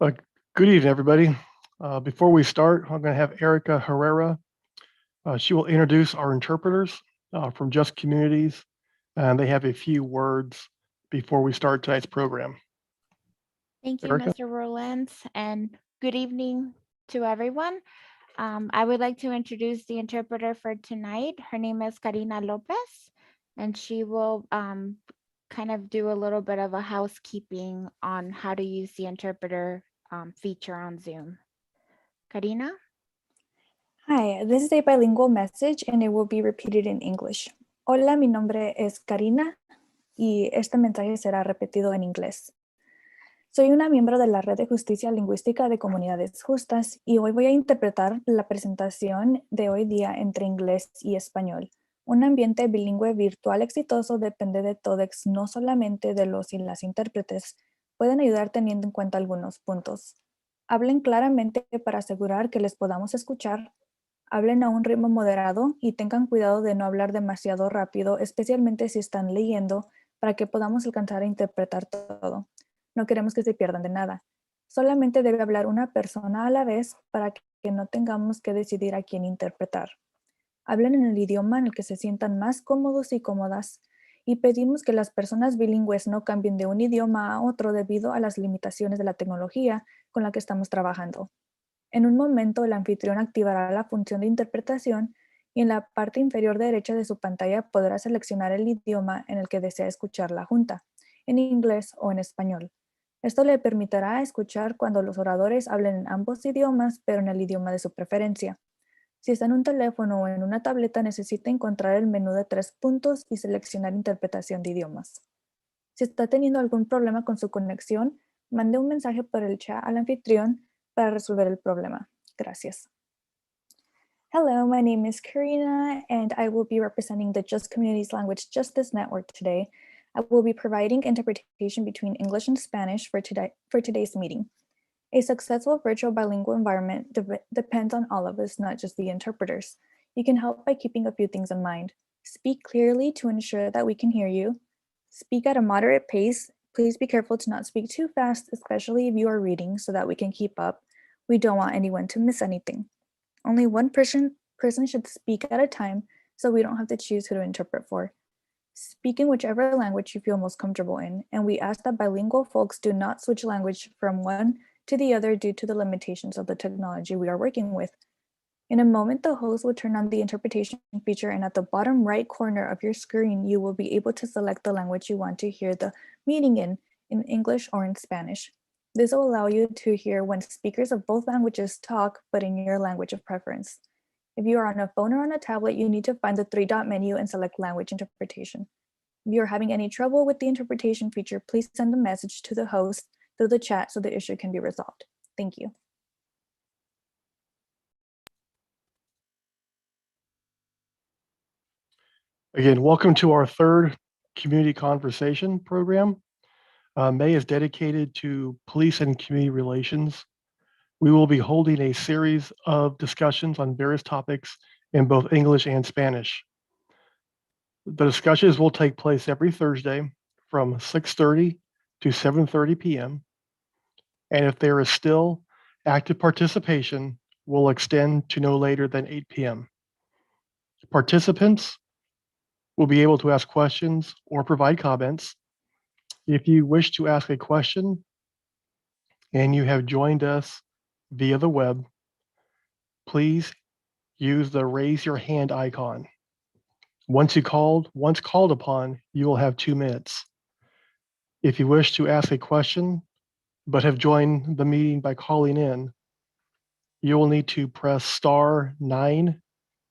Uh, Good evening, everybody. Before we start, I'm going to have Erica Herrera. She will introduce our interpreters from Just Communities, and they have a few words before we start tonight's program. Thank you, Erica? Mr. Rowlands, and good evening to everyone. I would like to introduce the interpreter for tonight. Her name is Karina Lopez, and she will kind of do a little bit of a housekeeping on how to use the interpreter feature on Zoom. Karina? Hi, this is a bilingual message and it will be repeated in English. Hola, mi nombre es Karina y este mensaje será repetido en inglés. Soy una miembro de la Red de Justicia Lingüística de Comunidades Justas y hoy voy a interpretar la presentación de hoy día entre inglés y español. Un ambiente bilingüe virtual exitoso depende de TODEX, no solamente de los y las intérpretes. Pueden ayudar teniendo en cuenta algunos puntos. Hablen claramente para asegurar que les podamos escuchar. Hablen a un ritmo moderado y tengan cuidado de no hablar demasiado rápido, especialmente si están leyendo, para que podamos alcanzar a interpretar todo. No queremos que se pierdan de nada. Solamente debe hablar una persona a la vez para que no tengamos que decidir a quién interpretar. Hablen en el idioma en el que se sientan más cómodos y cómodas y pedimos que las personas bilingües no cambien de un idioma a otro debido a las limitaciones de la tecnología con la que estamos trabajando. En un momento, el anfitrión activará la función de interpretación y en la parte inferior derecha de su pantalla podrá seleccionar el idioma en el que desea escuchar la junta, en inglés o en español. Esto le permitirá escuchar cuando los oradores hablen en ambos idiomas, pero en el idioma de su preferencia. Si está en un teléfono o en una tableta, necesita encontrar el menú de 3 puntos y seleccionar interpretación de idiomas. Si está teniendo algún problema con su conexión, mande un mensaje por el chat al anfitrión para resolver el problema. Gracias. Hello, my name is Karina, and I will be representing the Just Communities Language Justice Network today. I will be providing interpretation between English and Spanish for today's meeting. A successful virtual bilingual environment depends on all of us, not just the interpreters. You can help by keeping a few things in mind. Speak clearly to ensure that we can hear you. Speak at a moderate pace. Please be careful to not speak too fast, especially if you are reading, so that we can keep up. We don't want anyone to miss anything. Only one person should speak at a time, so we don't have to choose who to interpret for. Speak in whichever language you feel most comfortable in, and we ask that bilingual folks do not switch language from one to the other due to the limitations of the technology we are working with. In a moment, the host will turn on the interpretation feature, and at the bottom right corner of your screen, you will be able to select the language you want to hear the meeting in English or in Spanish. This will allow you to hear when speakers of both languages talk, but in your language of preference. If you are on a phone or on a tablet, you need to find the 3-dot menu and select language interpretation. If you are having any trouble with the interpretation feature, please send a message to the host through the chat so the issue can be resolved. Thank you. Again, welcome to our third community conversation program. May is dedicated to police and community relations. We will be holding a series of discussions on various topics in both English and Spanish. The discussions will take place every Thursday from 6:30 to 7:30 p.m. And if there is still active participation, will extend to no later than 8 p.m. Participants will be able to ask questions or provide comments. If you wish to ask a question and you have joined us via the web, please use the raise your hand icon. Once called upon, you will have 2 minutes. If you wish to ask a question but have joined the meeting by calling in, you will need to press *9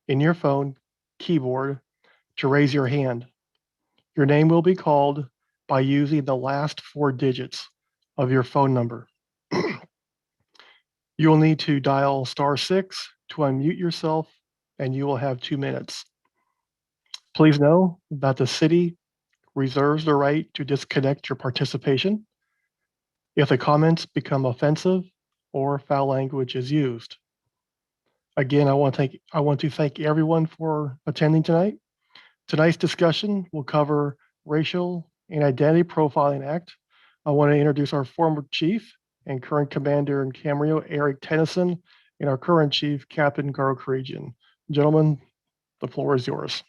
in your phone keyboard to raise your hand. Your name will be called by using the last 4 digits of your phone number. You will need to dial *6 to unmute yourself, and you will have 2 minutes. Please know that the city reserves the right to disconnect your participation if the comments become offensive or foul language is used. Again, I want to thank everyone for attending tonight. Tonight's discussion will cover Racial and Identity Profiling Act. I want to introduce our former chief, and current Commander in Camarillo, Eric Tennyson, and our current Chief, Captain Garo Karajian. Gentlemen, the floor is yours.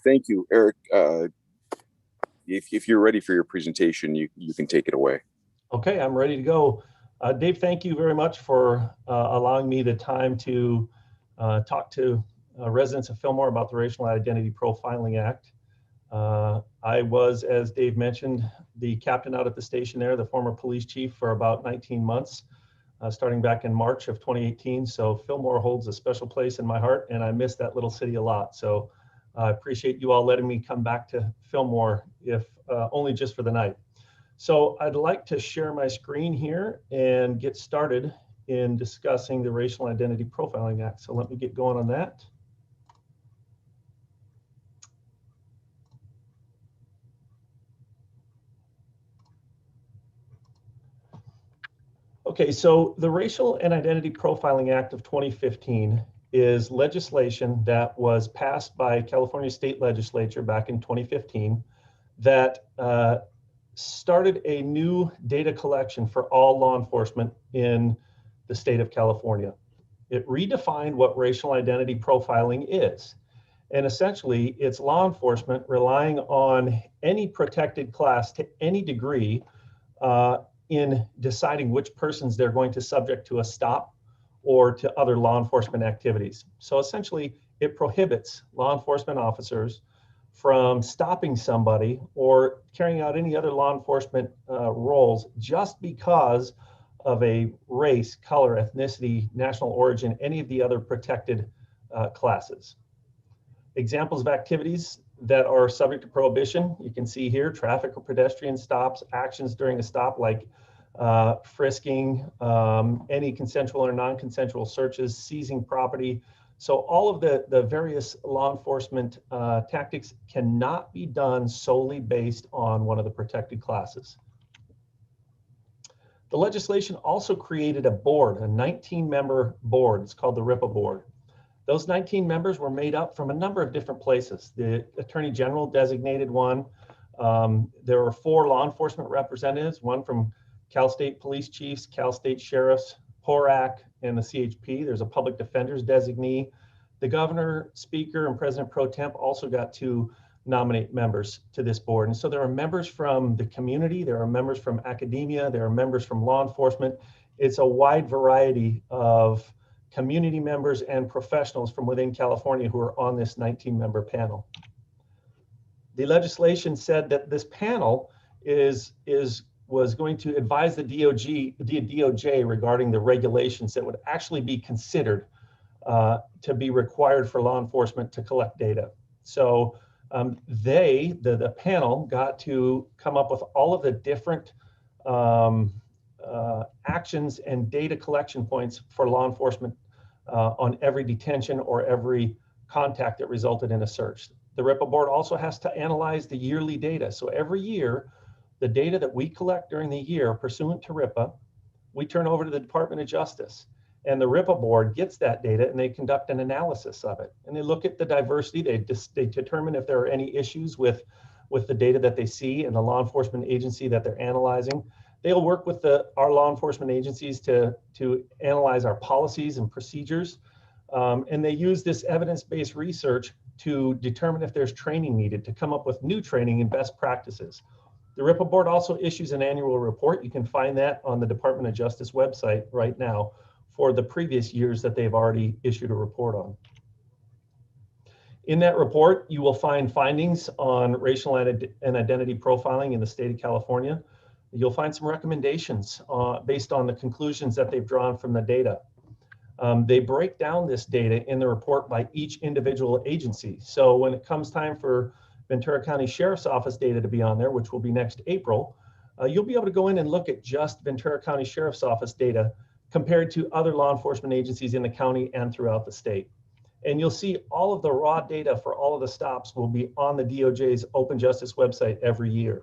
Thank you, Eric. If you're ready for your presentation, you can take it away. Okay, I'm ready to go. Dave, thank you very much for allowing me the time to talk to residents of Fillmore about the Racial Identity Profiling Act. I was, as Dave mentioned, the captain out at the station there, the former police chief for about 19 months, starting back in March of 2018. So Fillmore holds a special place in my heart, and I miss that little city a lot. So I appreciate you all letting me come back to Fillmore, if only just for the night. So I'd like to share my screen here and get started in discussing the Racial Identity Profiling Act. So let me get going on that. Okay, so the Racial and Identity Profiling Act of 2015 is legislation that was passed by California State Legislature back in 2015 that started a new data collection for all law enforcement in the state of California. It redefined what racial identity profiling is. And essentially, it's law enforcement relying on any protected class to any degree in deciding which persons they're going to subject to a stop or to other law enforcement activities. So essentially, it prohibits law enforcement officers from stopping somebody or carrying out any other law enforcement roles just because of a race, color, ethnicity, national origin, any of the other protected classes. Examples of activities that are subject to prohibition, you can see here: traffic or pedestrian stops, actions during a stop like frisking, any consensual or non-consensual searches, seizing property. So all of the various law enforcement tactics cannot be done solely based on one of the protected classes. The legislation also created a board, a 19-member board. It's called the RIPA board. Those 19 members were made up from a number of different places. The Attorney General designated one. There were 4 law enforcement representatives, one from Cal State Police Chiefs, Cal State Sheriffs, PORAC, and the CHP. There's a public defender's designee. The governor, speaker, and president pro temp also got to nominate members to this board. And so there are members from the community, there are members from academia, there are members from law enforcement. It's a wide variety of community members and professionals from within California who are on this 19-member panel. The legislation said that this panel was going to advise the DOJ regarding the regulations that would actually be considered to be required for law enforcement to collect data. So the panel got to come up with all of the different actions and data collection points for law enforcement on every detention or every contact that resulted in a search. The RIPA board also has to analyze the yearly data. So every year, the data that we collect during the year pursuant to RIPA, we turn over to the Department of Justice. And the RIPA board gets that data and they conduct an analysis of it. And they look at the diversity, they determine if there are any issues with the data that they see in the law enforcement agency that they're analyzing. They'll work with our law enforcement agencies to analyze our policies and procedures. And they use this evidence-based research to determine if there's training needed to come up with new training and best practices. The RIPA board also issues an annual report. You can find that on the Department of Justice website right now for the previous years that they've already issued a report on. In that report, you will find findings on racial and identity profiling in the state of California. You'll find some recommendations based on the conclusions that they've drawn from the data. They break down this data in the report by each individual agency. So when it comes time for Ventura County Sheriff's Office data to be on there, which will be next April, you'll be able to go in and look at just Ventura County Sheriff's Office data compared to other law enforcement agencies in the county and throughout the state. And you'll see all of the raw data for all of the stops will be on the DOJ's Open Justice website every year.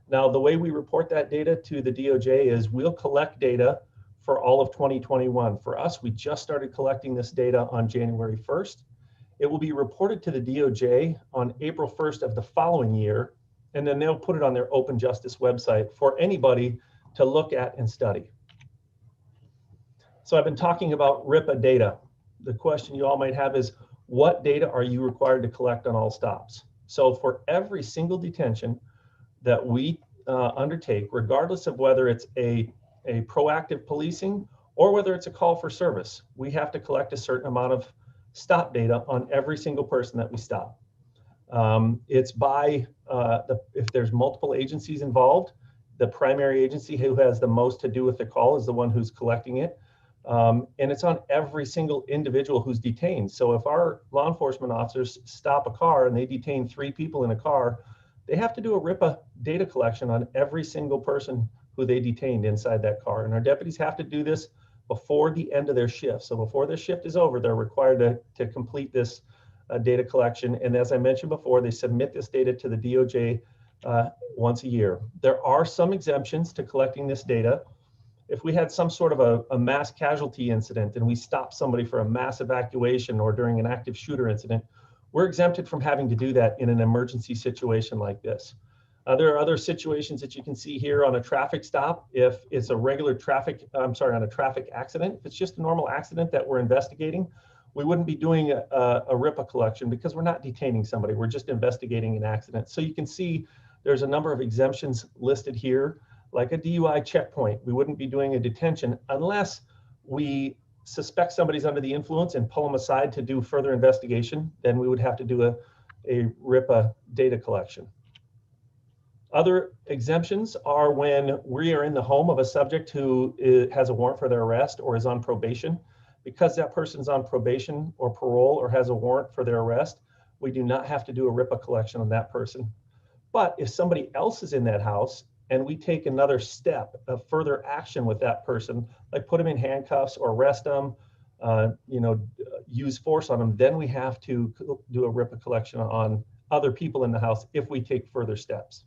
Now, the way we report that data to the DOJ is we'll collect data for all of 2021. For us, we just started collecting this data on January 1st. It will be reported to the DOJ on April 1st of the following year, and then they'll put it on their Open Justice website for anybody to look at and study. So I've been talking about RIPA data. The question you all might have is, what data are you required to collect on all stops? So for every single detention that we undertake, regardless of whether it's a proactive policing or whether it's a call for service, we have to collect a certain amount of stop data on every single person that we stop. It's by, if there's multiple agencies involved, the primary agency who has the most to do with the call is the one who's collecting it. And it's on every single individual who's detained. So if our law enforcement officers stop a car and they detain 3 people in a car, they have to do a RIPA data collection on every single person who they detained inside that car. And our deputies have to do this before the end of their shift. So before their shift is over, they're required to complete this data collection. And as I mentioned before, they submit this data to the DOJ once a year. There are some exemptions to collecting this data. If we had some sort of a mass casualty incident and we stopped somebody for a mass evacuation or during an active shooter incident, we're exempted from having to do that in an emergency situation like this. There are other situations that you can see here on a traffic stop. If it's a regular traffic, on a traffic accident, if it's just a normal accident that we're investigating, we wouldn't be doing a RIPA collection because we're not detaining somebody, we're just investigating an accident. So you can see there's a number of exemptions listed here. Like a DUI checkpoint, we wouldn't be doing a detention unless we suspect somebody's under the influence and pull them aside to do further investigation. Then we would have to do a RIPA data collection. Other exemptions are when we are in the home of a subject who has a warrant for their arrest or is on probation. Because that person's on probation or parole or has a warrant for their arrest, we do not have to do a RIPA collection on that person. But if somebody else is in that house and we take another step of further action with that person, like put them in handcuffs or arrest them, use force on them, then we have to do a RIPA collection on other people in the house if we take further steps.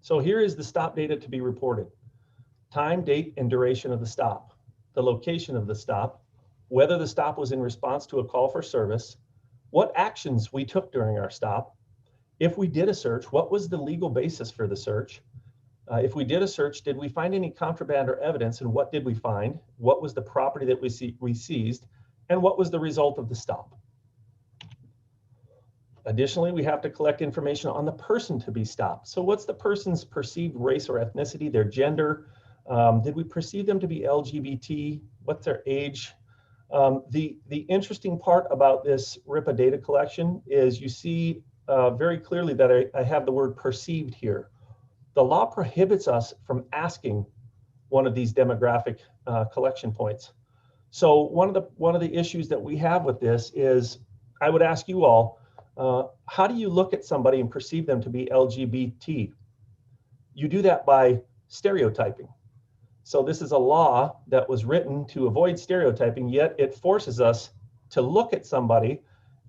So here is the stop data to be reported. Time, date, and duration of the stop, the location of the stop, whether the stop was in response to a call for service, what actions we took during our stop. If we did a search, what was the legal basis for the search? If we did a search, did we find any contraband or evidence, and what did we find? What was the property that we seized, and what was the result of the stop? Additionally, we have to collect information on the person to be stopped. So what's the person's perceived race or ethnicity, their gender? Did we perceive them to be LGBT? What's their age? The interesting part about this RIPA data collection is you see very clearly that I have the word perceived here. The law prohibits us from asking one of these demographic collection points. So one of the issues that we have with this is, I would ask you all, how do you look at somebody and perceive them to be LGBT? You do that by stereotyping. So this is a law that was written to avoid stereotyping, yet it forces us to look at somebody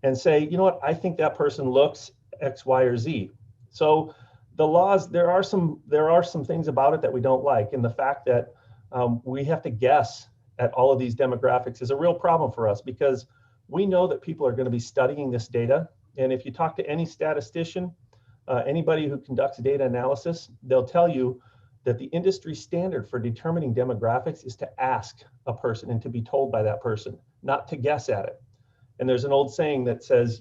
and say, you know what, I think that person looks X, Y, or Z. So the laws, there are some things about it that we don't like. And the fact that we have to guess at all of these demographics is a real problem for us, because we know that people are going to be studying this data. And if you talk to any statistician, anybody who conducts data analysis, they'll tell you that the industry standard for determining demographics is to ask a person and to be told by that person, not to guess at it. And there's an old saying that says,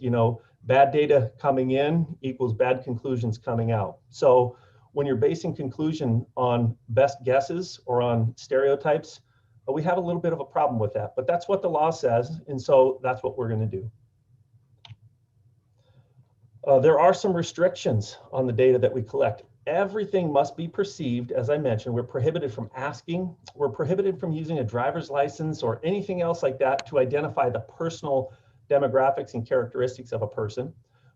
bad data coming in equals bad conclusions coming out. So when you're basing conclusion on best guesses or on stereotypes, we have a little bit of a problem with that, but that's what the law says. And so that's what we're going to do. There are some restrictions on the data that we collect. Everything must be perceived. As I mentioned, we're prohibited from asking, we're prohibited from using a driver's license or anything else like that to identify the personal demographics and characteristics of a person.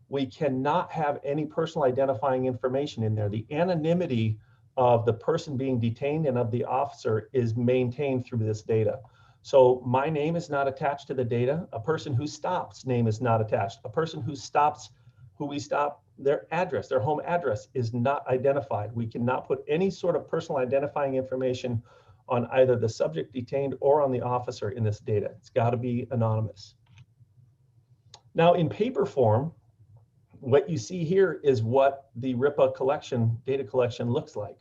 We cannot have any personal identifying information in there. The anonymity of the person being detained and of the officer is maintained through this data. So my name is not attached to the data. A person who stops name is not attached. A person who stops, who we stop, their address, their home address is not identified. We cannot put any sort of personal identifying information on either the subject detained or on the officer in this data. It's got to be anonymous. Now in paper form, what you see here is what the RIPA collection, data collection looks like.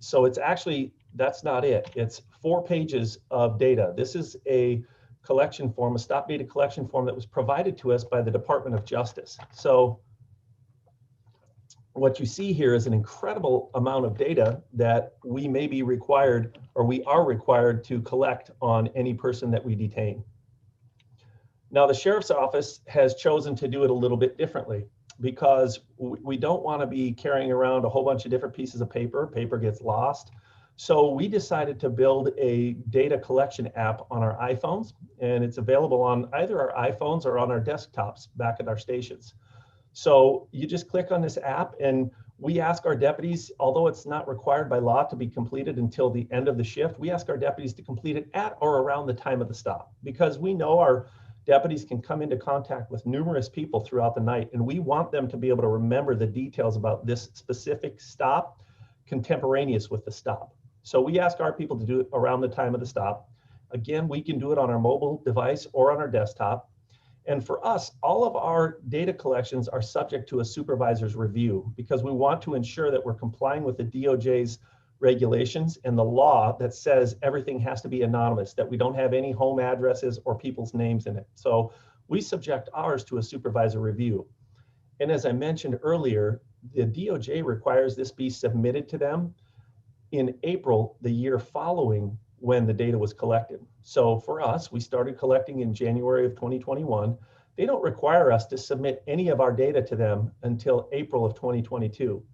So it's actually, that's not it. It's 4 pages of data. This is a collection form, a stop data collection form that was provided to us by the Department of Justice. So what you see here is an incredible amount of data that we may be required, or we are required to collect on any person that we detain. Now, the sheriff's office has chosen to do it a little bit differently because we don't want to be carrying around a whole bunch of different pieces of paper. Paper gets lost. So we decided to build a data collection app on our iPhones, and it's available on either our iPhones or on our desktops back at our stations. So you just click on this app, and we ask our deputies, although it's not required by law to be completed until the end of the shift, we ask our deputies to complete it at or around the time of the stop, because we know our deputies can come into contact with numerous people throughout the night, and we want them to be able to remember the details about this specific stop contemporaneous with the stop. So we ask our people to do it around the time of the stop. Again, we can do it on our mobile device or on our desktop. And for us, all of our data collections are subject to a supervisor's review because we want to ensure that we're complying with the DOJ's regulations and the law that says everything has to be anonymous, that we don't have any home addresses or people's names in it. So we subject ours to a supervisor review. And as I mentioned earlier, the DOJ requires this be submitted to them in April, the year following when the data was collected. So for us, we started collecting in January of 2021. They don't require us to submit any of our data to them until April of 2022.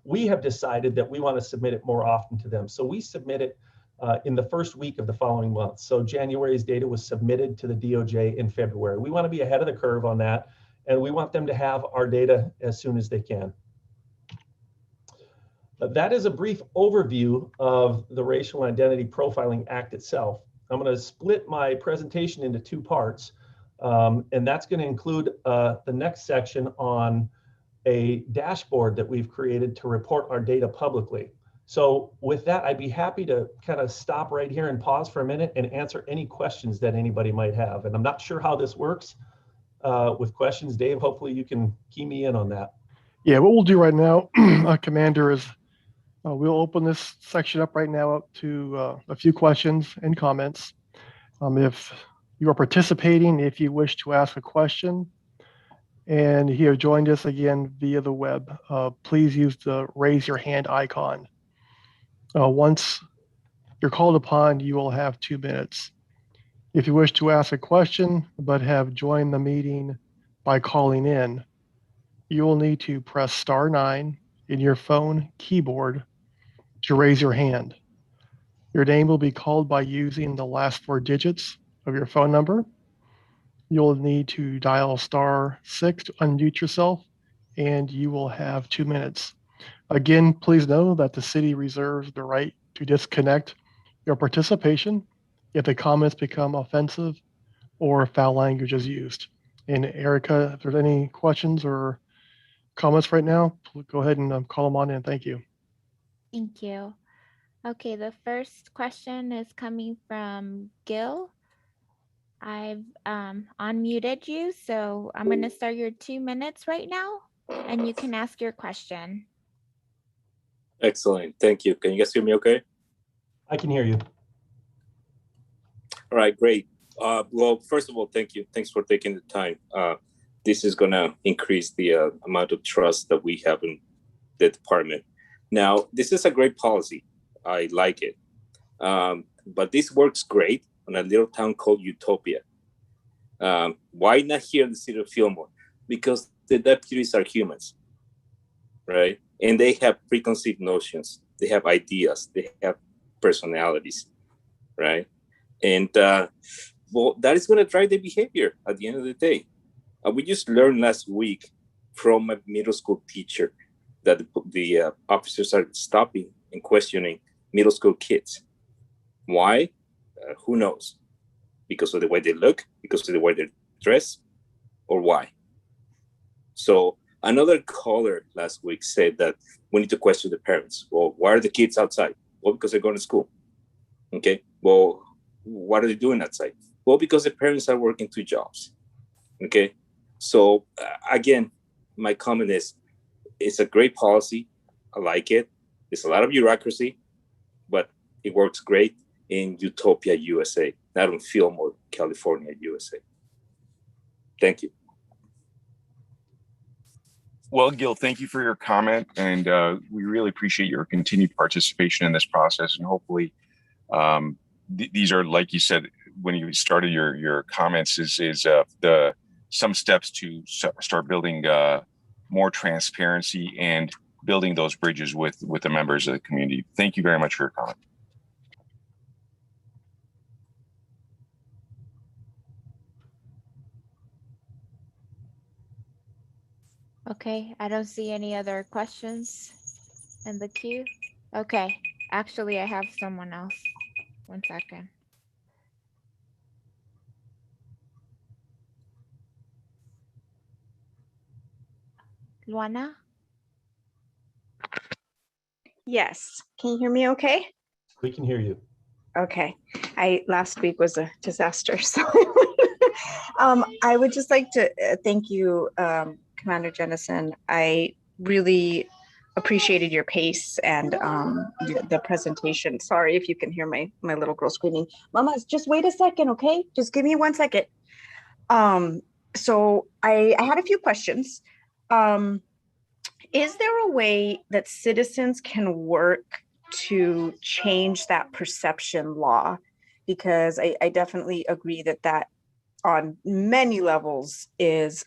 We have decided that we want to submit it more often to them. So we submit it in the first week of the following month. So January's data was submitted to the DOJ in February. We want to be ahead of the curve on that, and we want them to have our data as soon as they can. That is a brief overview of the Racial Identity Profiling Act itself. I'm going to split my presentation into 2 parts, and that's going to include the next section on a dashboard that we've created to report our data publicly. So with that, I'd be happy to kind of stop right here and pause for a minute and answer any questions that anybody might have. And I'm not sure how this works with questions. Dave, hopefully you can key me in on that. Yeah, what we'll do right now, Commander, is we'll open this section up right now up to a few questions and comments. If you are participating, if you wish to ask a question, and you have joined us again via the web, please use the raise your hand icon. Once you're called upon, you will have 2 minutes. If you wish to ask a question but have joined the meeting by calling in, you will need to press *9 in your phone keyboard to raise your hand. Your name will be called by using the last 4 digits of your phone number. You'll need to dial *6 to unmute yourself, and you will have 2 minutes. Again, please know that the city reserves the right to disconnect your participation if the comments become offensive or foul language is used. And Erica, if there's any questions or comments right now, go ahead and call them on in. Thank you. Thank you. Okay, the first question is coming from Gil. I've unmuted you, so I'm going to start your 2 minutes right now, and you can ask your question. Excellent. Thank you. Can you guys hear me okay? I can hear you. All right, great. Well, first of all, thank you. Thanks for taking the time. This is going to increase the amount of trust that we have in the department. Now, this is a great policy. I like it. But this works great on a little town called Utopia. Why not here in the city of Fillmore? Because the deputies are humans, right? And they have preconceived notions. They have ideas. They have personalities, right? And well, that is going to drive the behavior at the end of the day. We just learned last week from a middle school teacher that the officers are stopping and questioning middle school kids. Why? Who knows? Because of the way they look, because of the way they dress, or why? So another caller last week said that we need to question the parents. Well, why are the kids outside? Well, because they're going to school. Okay. Well, what are they doing outside? Well, because the parents are working 2 jobs. Okay, so again, my comment is, it's a great policy. I like it. It's a lot of bureaucracy, but it works great in Utopia, USA, not in Fillmore, California, USA. Thank you. Well, Gil, thank you for your comment, and we really appreciate your continued participation in this process. And hopefully, these are, like you said when you started your comments, is the some steps to start building more transparency and building those bridges with the members of the community. Thank you very much for your comment. Okay, I don't see any other questions in the queue. Okay, actually, I have someone else. 1 second. Luana? Yes. Can you hear me okay? We can hear you. Okay. Last week was a disaster. So I would just like to thank you, Commander Jennison. I really appreciated your pace and the presentation. Sorry if you can hear my little girl screaming. Mama, just wait a second, okay? Just give me 1 second. So I had a few questions. Is there a way that citizens can work to change that perception law? Because I definitely agree that on many levels is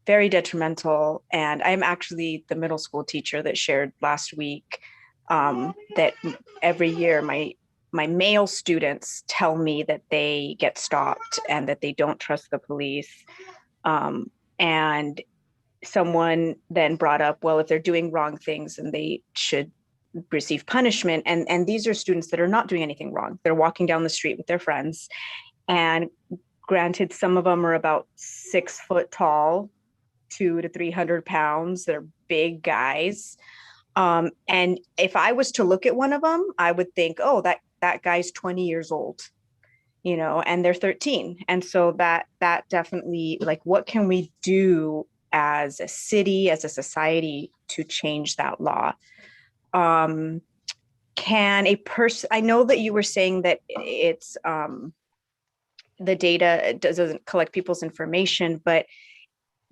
very detrimental. And I'm actually the middle school teacher that shared last week that every year my male students tell me that they get stopped and that they don't trust the police. And someone then brought up, well, if they're doing wrong things and they should receive punishment. And these are students that are not doing anything wrong. They're walking down the street with their friends. And granted, some of them are about 6 foot tall, 200 to 300 pounds. They're big guys. And if I was to look at one of them, I would think, oh, that guy's 20 years old, and they're 13. And so that definitely, like, what can we do as a city, as a society, to change that law? Can a person, I know that you were saying that it's the data doesn't collect people's information, but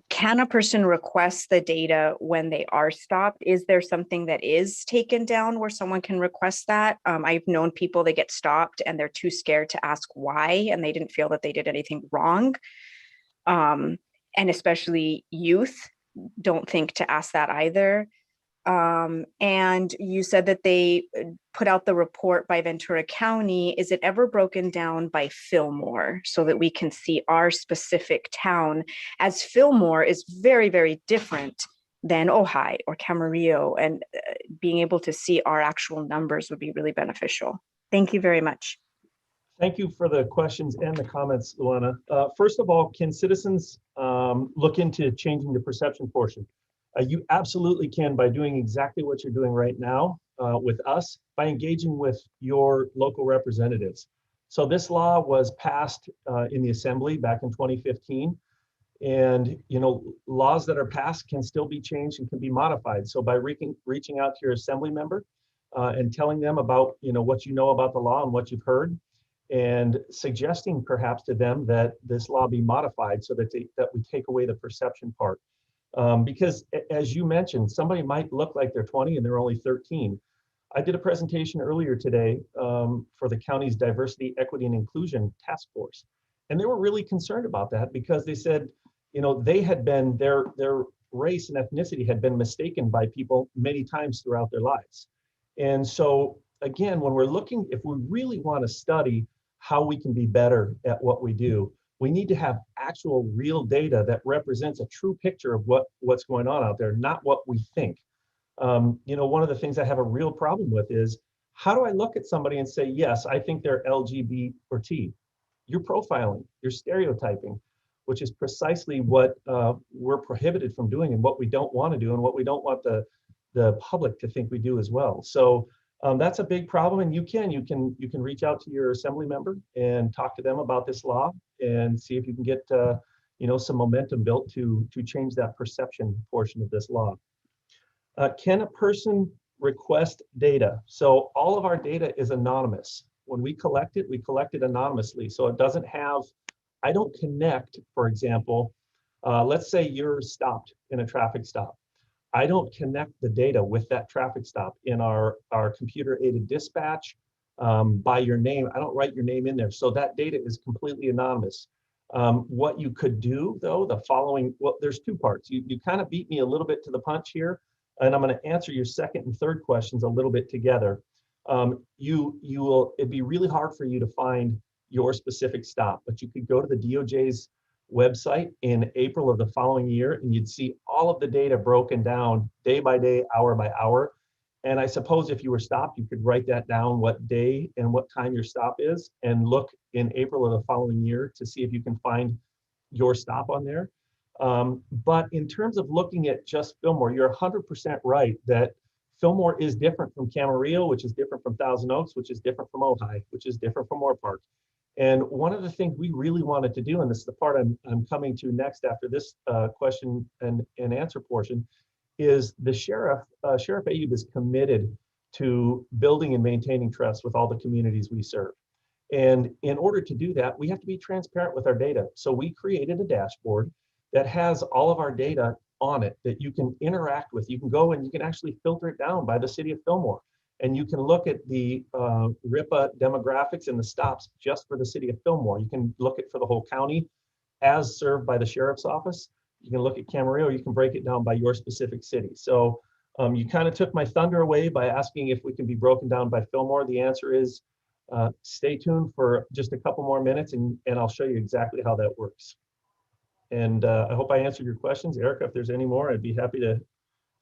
can a person request the data when they are stopped? Is there something that is taken down where someone can request that? I've known people that get stopped and they're too scared to ask why, and they didn't feel that they did anything wrong. And especially youth don't think to ask that either. And you said that they put out the report by Ventura County. Is it ever broken down by Fillmore so that we can see our specific town, as Fillmore is very, very different than Ojai or Camarillo, and being able to see our actual numbers would be really beneficial. Thank you very much. Thank you for the questions and the comments, Luana. First of all, can citizens look into changing the perception portion? You absolutely can, by doing exactly what you're doing right now with us, by engaging with your local representatives. So this law was passed in the Assembly back in 2015. And laws that are passed can still be changed and can be modified. So by reaching out to your Assembly member and telling them about what you know about the law and what you've heard, and suggesting perhaps to them that this law be modified so that we take away the perception part. Because as you mentioned, somebody might look like they're 20 and they're only 13. I did a presentation earlier today for the county's Diversity, Equity, and Inclusion Task Force. And they were really concerned about that because they said, they had been, their race and ethnicity had been mistaken by people many times throughout their lives. And so again, when we're looking, if we really want to study how we can be better at what we do, we need to have actual real data that represents a true picture of what's going on out there, not what we think. One of the things I have a real problem with is, how do I look at somebody and say, yes, I think they're LGBT or T? You're profiling, you're stereotyping, which is precisely what we're prohibited from doing and what we don't want to do and what we don't want the public to think we do as well. So that's a big problem, and you can reach out to your Assembly member and talk to them about this law and see if you can get some momentum built to change that perception portion of this law. Can a person request data? So all of our data is anonymous. When we collect it anonymously. So it doesn't have, I don't connect, for example, let's say you're stopped in a traffic stop. I don't connect the data with that traffic stop in our computer aided dispatch by your name. I don't write your name in there. So that data is completely anonymous. What you could do though, well, there's two parts. You kind of beat me a little bit to the punch here, and I'm going to answer your second and third questions a little bit together. It'd be really hard for you to find your specific stop, but you could go to the DOJ's website in April of the following year, and you'd see all of the data broken down day by day, hour by hour. And I suppose if you were stopped, you could write that down, what day and what time your stop is, and look in April of the following year to see if you can find your stop on there. But in terms of looking at just Fillmore, you're 100% right that Fillmore is different from Camarillo, which is different from Thousand Oaks, which is different from Ojai, which is different from Moore Park. And one of the things we really wanted to do, and this is the part I'm coming to next after this question and answer portion, is the Sheriff Ayub is committed to building and maintaining trust with all the communities we serve. And in order to do that, we have to be transparent with our data. So we created a dashboard that has all of our data on it that you can interact with. You can go and you can actually filter it down by the city of Fillmore. And you can look at the RIPA demographics and the stops just for the city of Fillmore. You can look at for the whole county as served by the sheriff's office. You can look at Camarillo, you can break it down by your specific city. So you kind of took my thunder away by asking if we can be broken down by Fillmore. The answer is stay tuned for just a couple more minutes and I'll show you exactly how that works. And I hope I answered your questions. Erica, if there's any more, I'd be happy to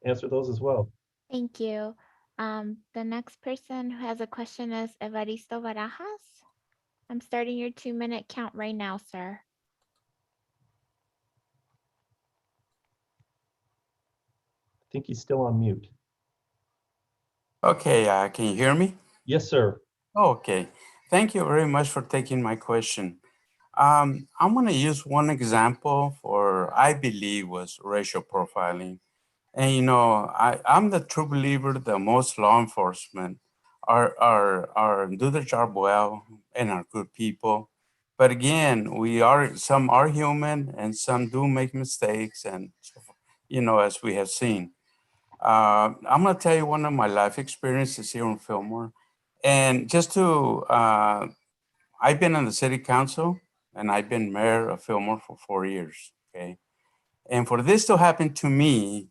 answer those as well. Thank you. The next person who has a question is Evaristo Barajas. I'm starting your 2-minute count right now, sir. I think he's still on mute. Okay, can you hear me? Yes, sir. Okay, thank you very much for taking my question. I'm going to use one example for, I believe, was racial profiling. And I'm the true believer that most law enforcement do their job well and are good people. But again, some are human and some do make mistakes, and as we have seen. I'm going to tell you one of my life experiences here in Fillmore. And just to, I've been on the city council and I've been mayor of Fillmore for 4 years, okay? And for this to happen to me,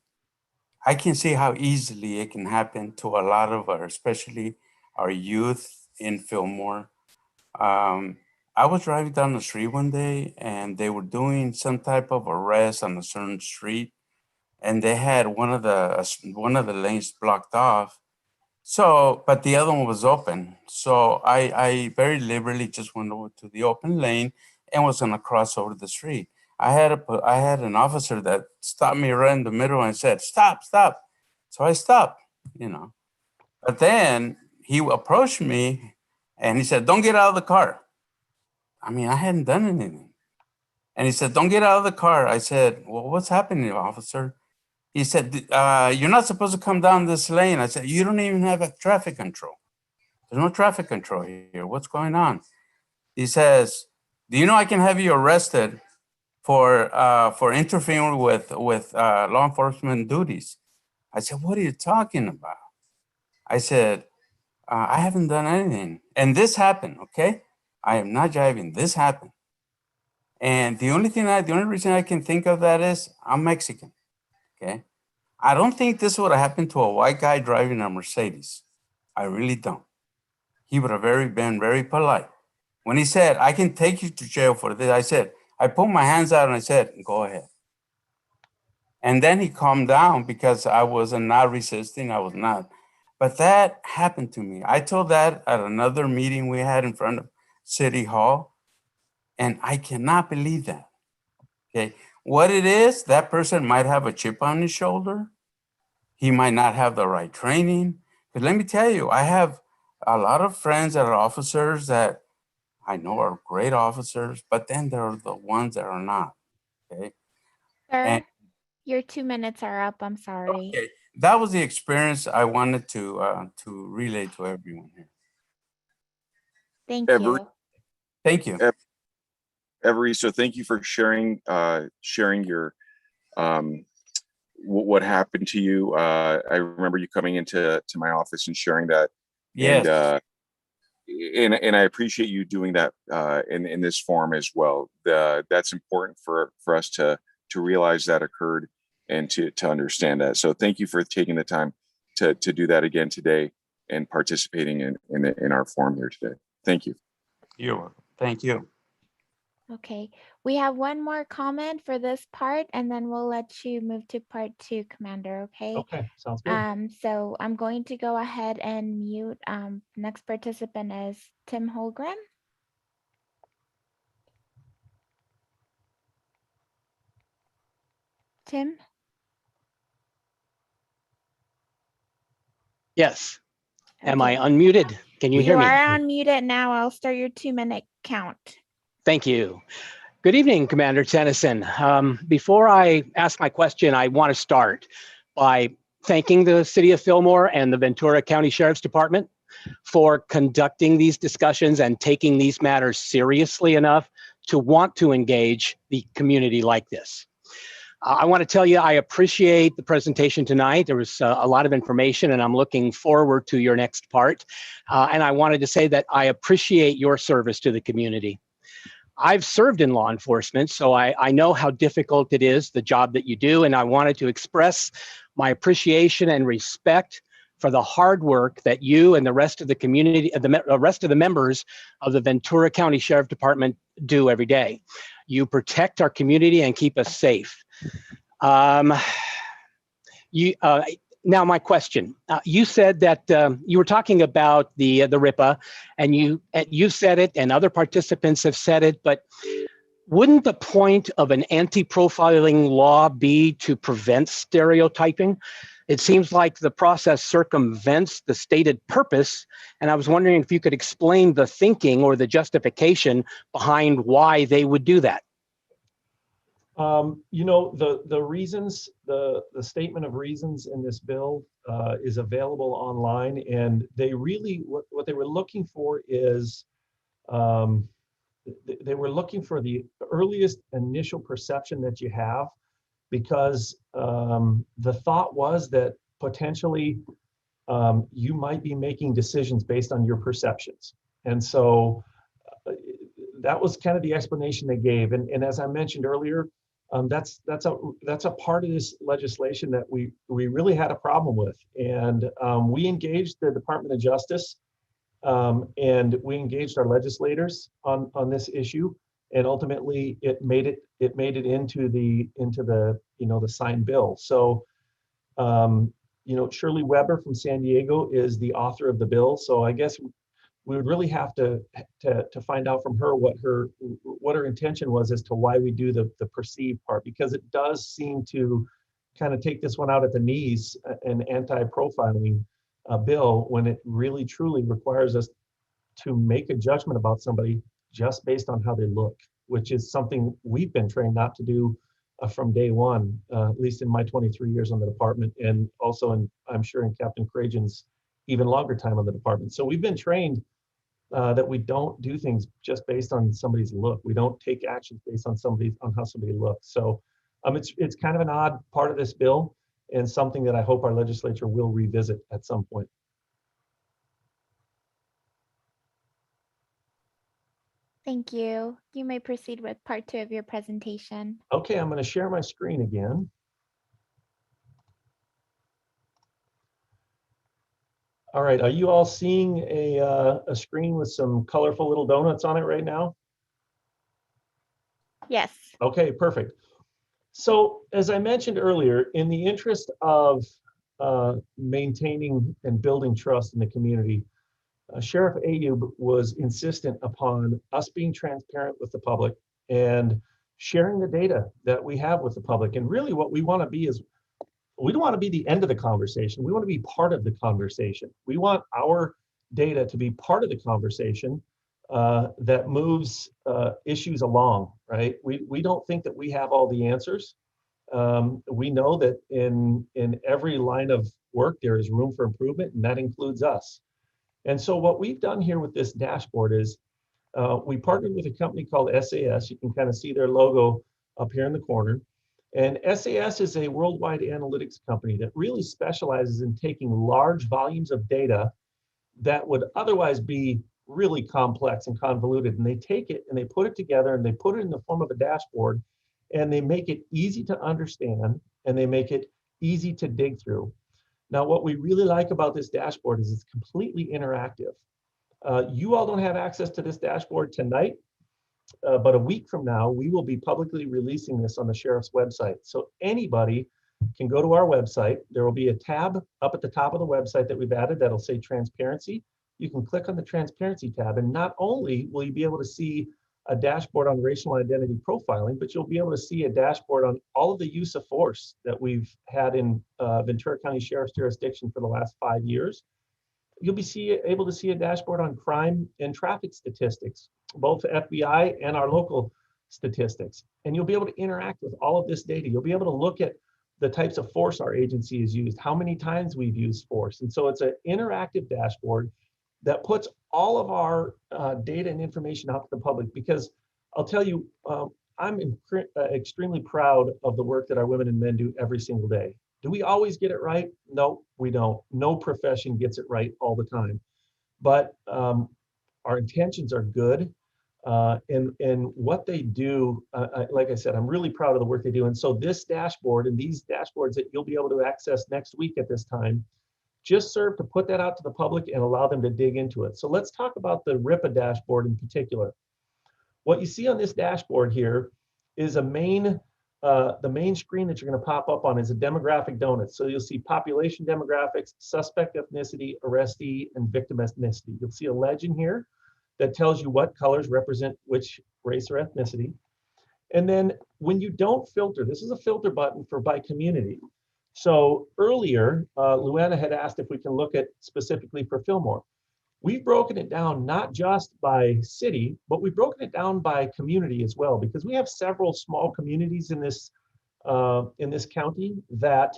I can see how easily it can happen to a lot of especially our youth in Fillmore. I was driving down the street one day and they were doing some type of arrest on a certain street, and they had one of the lanes blocked off. So, but the other one was open. So I very liberally just went over to the open lane and was gonna cross over the street. I had an officer that stopped me right in the middle and said, "Stop, stop." So I stopped, But then he approached me and he said, "Don't get out of the car." I mean, I hadn't done anything. And he said, "Don't get out of the car." I said, "Well, what's happening, officer?" He said, "You're not supposed to come down this lane." I said, "You don't even have a traffic control. There's no traffic control here. What's going on?" He says, "Do you know I can have you arrested for interfering with law enforcement duties?" I said, "What are you talking about?" I said, "I haven't done anything." And this happened, okay? I am not jiving. This happened. And the only reason I can think of that is I'm Mexican, okay? I don't think this would have happened to a white guy driving a Mercedes. I really don't. He would have been very polite. When he said, "I can take you to jail for this," I put my hands out and I said, "Go ahead." And then he calmed down because I was not resisting. I was not. But that happened to me. I told that at another meeting we had in front of City Hall, and I cannot believe that. Okay, what it is, that person might have a chip on his shoulder. He might not have the right training. But let me tell you, I have a lot of friends that are officers that I know are great officers, but then there are the ones that are not. Okay. Sir, And your 2 minutes are up. I'm sorry. okay, that was the experience I wanted to relay to everyone here. Thank Every, you. Thank you. so thank you for sharing, sharing your, what happened to you. I remember you coming into my office and sharing that. Yes. And I appreciate you doing that in this form as well. That's important for us to realize that occurred and to understand that. So thank you for taking the time to do that again today and participating in our forum here today. Thank you. You're welcome. Thank you. Okay, we have one more comment for this part, and then we'll let you move to part 2, Commander, okay? Okay, sounds good. So I'm going to go ahead and mute. Next participant is Tim Holgram. Tim? Yes. Am I Okay. unmuted? Can you hear You me? are unmuted now. I'll start your 2-minute count. Thank you. Good evening, Commander Tennyson. Before I ask my question, I want to start by thanking the City of Fillmore and the Ventura County Sheriff's Department for conducting these discussions and taking these matters seriously enough to want to engage the community like this. I want to tell you, I appreciate the presentation tonight. There was a lot of information, and I'm looking forward to your next part. And I wanted to say that I appreciate your service to the community. I've served in law enforcement, so I know how difficult it is, the job that you do, and I wanted to express my appreciation and respect for the hard work that you and the rest of the community, the rest of the members of the Ventura County Sheriff Department do every day. You protect our community and keep us safe. Now my question, you said that you were talking about the RIPA, and you said it and other participants have said it, but wouldn't the point of an anti-profiling law be to prevent stereotyping? It seems like the process circumvents the stated purpose, and I was wondering if you could explain the thinking or the justification behind why they would do that. You know, the reasons, the statement of reasons in this bill is available online, and they really, what they were looking for is, they were looking for the earliest initial perception that you have, because the thought was that potentially you might be making decisions based on your perceptions. And so that was kind of the explanation they gave. And as I mentioned earlier, that's a part of this legislation that we really had a problem with. And we engaged the Department of Justice, and we engaged our legislators on this issue. And ultimately it made it into the the signed bill. So Shirley Weber from San Diego is the author of the bill. So I guess we would really have to find out from her what her intention was as to why we do the perceived part, because it does seem to kind of take this one out at the knees, an anti-profiling bill, when it really truly requires us to make a judgment about somebody just based on how they look, which is something we've been trained not to do from day one, at least in my 23 years on the department, and also I'm sure in Captain Cragen's even longer time on the department. So we've been trained that we don't do things just based on somebody's look. We don't take actions based on how somebody looks. So it's kind of an odd part of this bill, and something that I hope our legislature will revisit at some point. Thank you. You may proceed with part 2 of your presentation. Okay, I'm going to share my screen again. All right, are you all seeing a screen with some colorful little donuts on it right now? Yes. Okay, perfect. So as I mentioned earlier, in the interest of maintaining and building trust in the community, Sheriff Ayub was insistent upon us being transparent with the public and sharing the data that we have with the public. And really what we want to be is, we don't want to be the end of the conversation. We want to be part of the conversation. We want our data to be part of the conversation that moves issues along, right? We don't think that we have all the answers. We know that in every line of work, there is room for improvement, and that includes us. And so what we've done here with this dashboard is we partnered with a company called SAS. You can kind of see their logo up here in the corner. And SAS is a worldwide analytics company that really specializes in taking large volumes of data that would otherwise be really complex and convoluted. And they take it and they put it together and they put it in the form of a dashboard, and they make it easy to understand and they make it easy to dig through. Now, what we really like about this dashboard is it's completely interactive. You all don't have access to this dashboard tonight, but a week from now, we will be publicly releasing this on the sheriff's website. So anybody can go to our website. There will be a tab up at the top of the website that we've added that'll say transparency. You can click on the transparency tab, and not only will you be able to see a dashboard on racial identity profiling, but you'll be able to see a dashboard on all of the use of force that we've had in Ventura County Sheriff's jurisdiction for the last 5 years. You'll be able to see a dashboard on crime and traffic statistics, both FBI and our local statistics. And you'll be able to interact with all of this data. You'll be able to look at the types of force our agency has used, how many times we've used force. And so it's an interactive dashboard that puts all of our data and information out to the public, because I'll tell you, I'm extremely proud of the work that our women and men do every single day. Do we always get it right? No, we don't. No profession gets it right all the time. But our intentions are good. And what they do, like I said, I'm really proud of the work they do. And so this dashboard and these dashboards that you'll be able to access next week at this time just serve to put that out to the public and allow them to dig into it. So let's talk about the RIPA dashboard in particular. What you see on this dashboard here is the main screen that you're going to pop up on is a demographic donut. So you'll see population demographics, suspect ethnicity, arrestee, and victim ethnicity. You'll see a legend here that tells you what colors represent which race or ethnicity. And then when you don't filter, this is a filter button for by community. So earlier, Luana had asked if we can look at specifically for Fillmore. We've broken it down not just by city, but we've broken it down by community as well, because we have several small communities in this county that,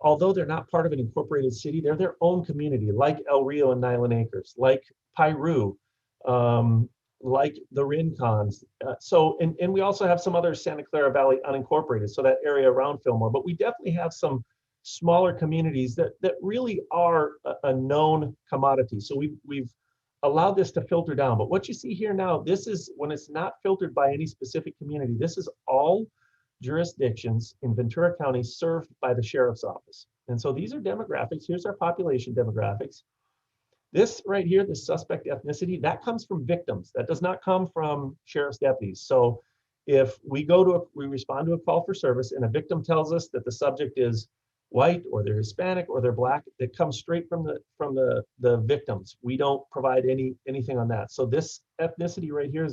although they're not part of an incorporated city, they're their own community, like El Rio and Nyland Acres, like Piru, like the Rincons. And we also have some other Santa Clara Valley unincorporated, so that area around Fillmore. But we definitely have some smaller communities that really are a known commodity. So we've allowed this to filter down. But what you see here now, this is when it's not filtered by any specific community. This is all jurisdictions in Ventura County served by the sheriff's office. And so these are demographics. Here's our population demographics. This right here, the suspect ethnicity, that comes from victims. That does not come from sheriff's deputies. So if we respond to a call for service and a victim tells us that the subject is white or they're Hispanic or they're black, it comes straight from the victims. We don't provide anything on that. So this ethnicity right here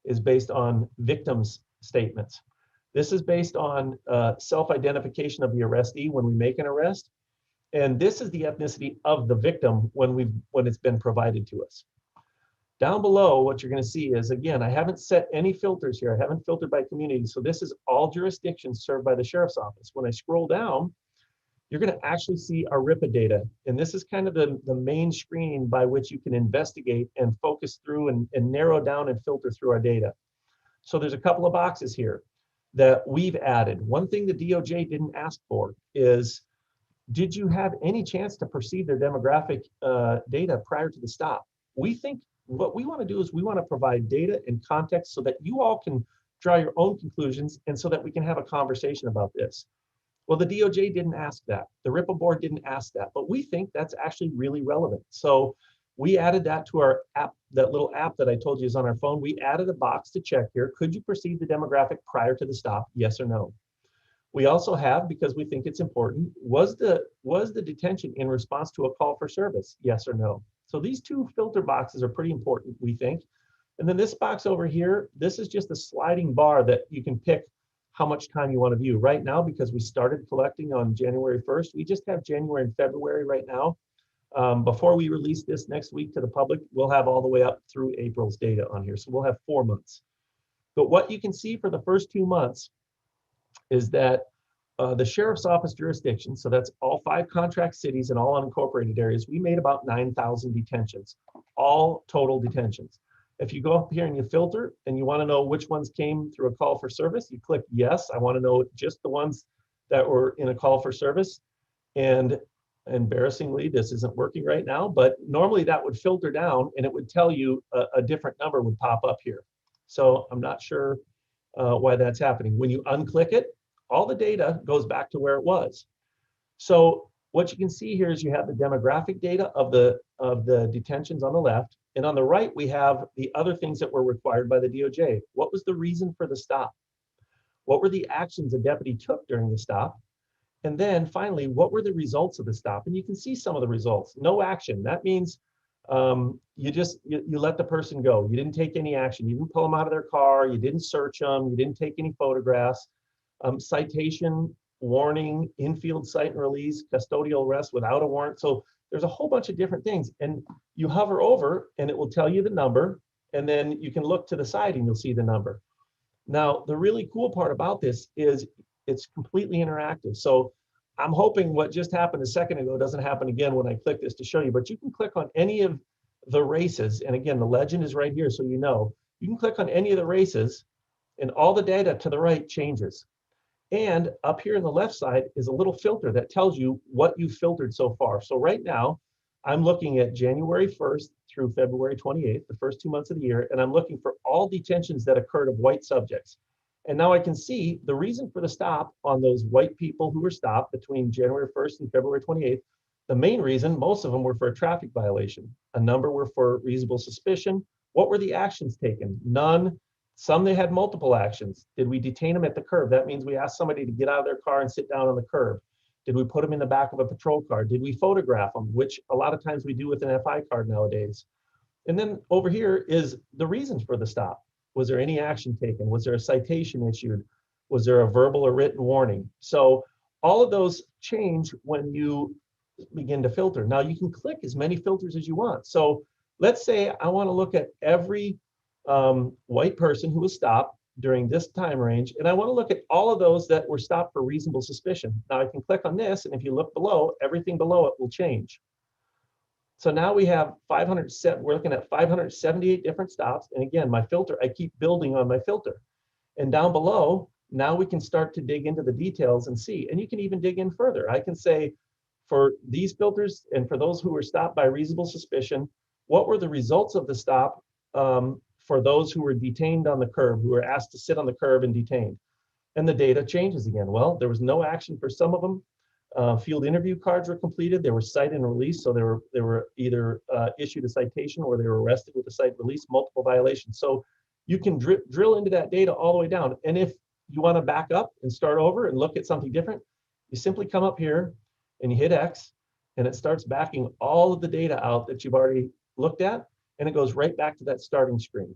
is based on victims' statements. This is based on self-identification of the arrestee when we make an arrest. And this is the ethnicity of the victim when it's been provided to us. Down below, what you're going to see is, again, I haven't set any filters here. I haven't filtered by community. So this is all jurisdictions served by the sheriff's office. When I scroll down, you're going to actually see our RIPA data. And this is kind of the main screen by which you can investigate and focus through and narrow down and filter through our data. So there's a couple of boxes here that we've added. One thing the DOJ didn't ask for is, did you have any chance to perceive their demographic data prior to the stop? We think what we want to do is we want to provide data and context so that you all can draw your own conclusions and so that we can have a conversation about this. Well, the DOJ didn't ask that. The RIPA board didn't ask that, but we think that's actually really relevant. So we added that to our app, that little app that I told you is on our phone. We added a box to check here. Could you perceive the demographic prior to the stop? Yes or no? We also have, because we think it's important, was the detention in response to a call for service? Yes or no? So these two filter boxes are pretty important, we think. And then this box over here, this is just a sliding bar that you can pick how much time you want to view. Right now, because we started collecting on January 1st, we just have January and February right now. Before we release this next week to the public, we'll have all the way up through April's data on here. So we'll have 4 months. But what you can see for the first 2 months is that the sheriff's office jurisdiction, so that's all 5 contract cities and all unincorporated areas, we made about 9,000 detentions, all total detentions. If you go up here and you filter and you want to know which ones came through a call for service, you click yes. I want to know just the ones that were in a call for service. And embarrassingly, this isn't working right now, but normally that would filter down and it would tell you a different number would pop up here. So I'm not sure why that's happening. When you unclick it, all the data goes back to where it was. So what you can see here is you have the demographic data of the detentions on the left, and on the right we have the other things that were required by the DOJ. What was the reason for the stop? What were the actions a deputy took during the stop? And then finally, what were the results of the stop? And you can see some of the results. No action. That means you let the person go. You didn't take any action. You didn't pull them out of their car. You didn't search them. You didn't take any photographs. Citation, warning, infield cite and release, custodial arrest without a warrant. So there's a whole bunch of different things. And you hover over and it will tell you the number. And then you can look to the side and you'll see the number. Now, the really cool part about this is it's completely interactive. So I'm hoping what just happened a second ago doesn't happen again when I click this to show you, but you can click on any of the races. And again, the legend is right here, so you know. You can click on any of the races and all the data to the right changes. And up here on the left side is a little filter that tells you what you filtered so far. So right now, I'm looking at January 1st through February 28th, the first 2 months of the year, and I'm looking for all detentions that occurred of white subjects. And now I can see the reason for the stop on those white people who were stopped between January 1st and February 28th. The main reason, most of them were for a traffic violation. A number were for reasonable suspicion. What were the actions taken? None. Some they had multiple actions. Did we detain them at the curb? That means we asked somebody to get out of their car and sit down on the curb. Did we put them in the back of a patrol car? Did we photograph them, which a lot of times we do with an FI card nowadays? And then over here is the reasons for the stop. Was there any action taken? Was there a citation issued? Was there a verbal or written warning? So all of those change when you begin to filter. Now you can click as many filters as you want. So let's say I want to look at every white person who was stopped during this time range, and I want to look at all of those that were stopped for reasonable suspicion. Now I can click on this, and if you look below, everything below it will change. So now we have we're looking at 578 different stops. And again, my filter, I keep building on my filter. And down below, now we can start to dig into the details and see. And you can even dig in further. I can say, for these filters and for those who were stopped by reasonable suspicion, what were the results of the stop for those who were detained on the curb, who were asked to sit on the curb and detained? And the data changes again. Well, there was no action for some of them. Field interview cards were completed. They were cited and released. So they were either issued a citation or they were arrested with a cite release, multiple violations. So you can drill into that data all the way down. And if you want to back up and start over and look at something different, you simply come up here and you hit X, and it starts backing all of the data out that you've already looked at, and it goes right back to that starting screen.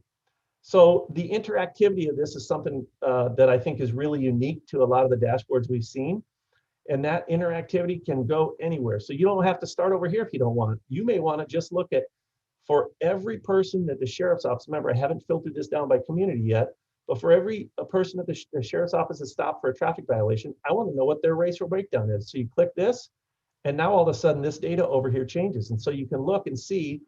So the interactivity of this is something that I think is really unique to a lot of the dashboards we've seen. And that interactivity can go anywhere. So you don't have to start over here if you don't want. You may want to just look at, for every person that the sheriff's office, remember, I haven't filtered this down by community yet, but for every person that the sheriff's office has stopped for a traffic violation, I want to know what their racial breakdown is. So you click this, and now all of a sudden this data over here changes. And so you can look and see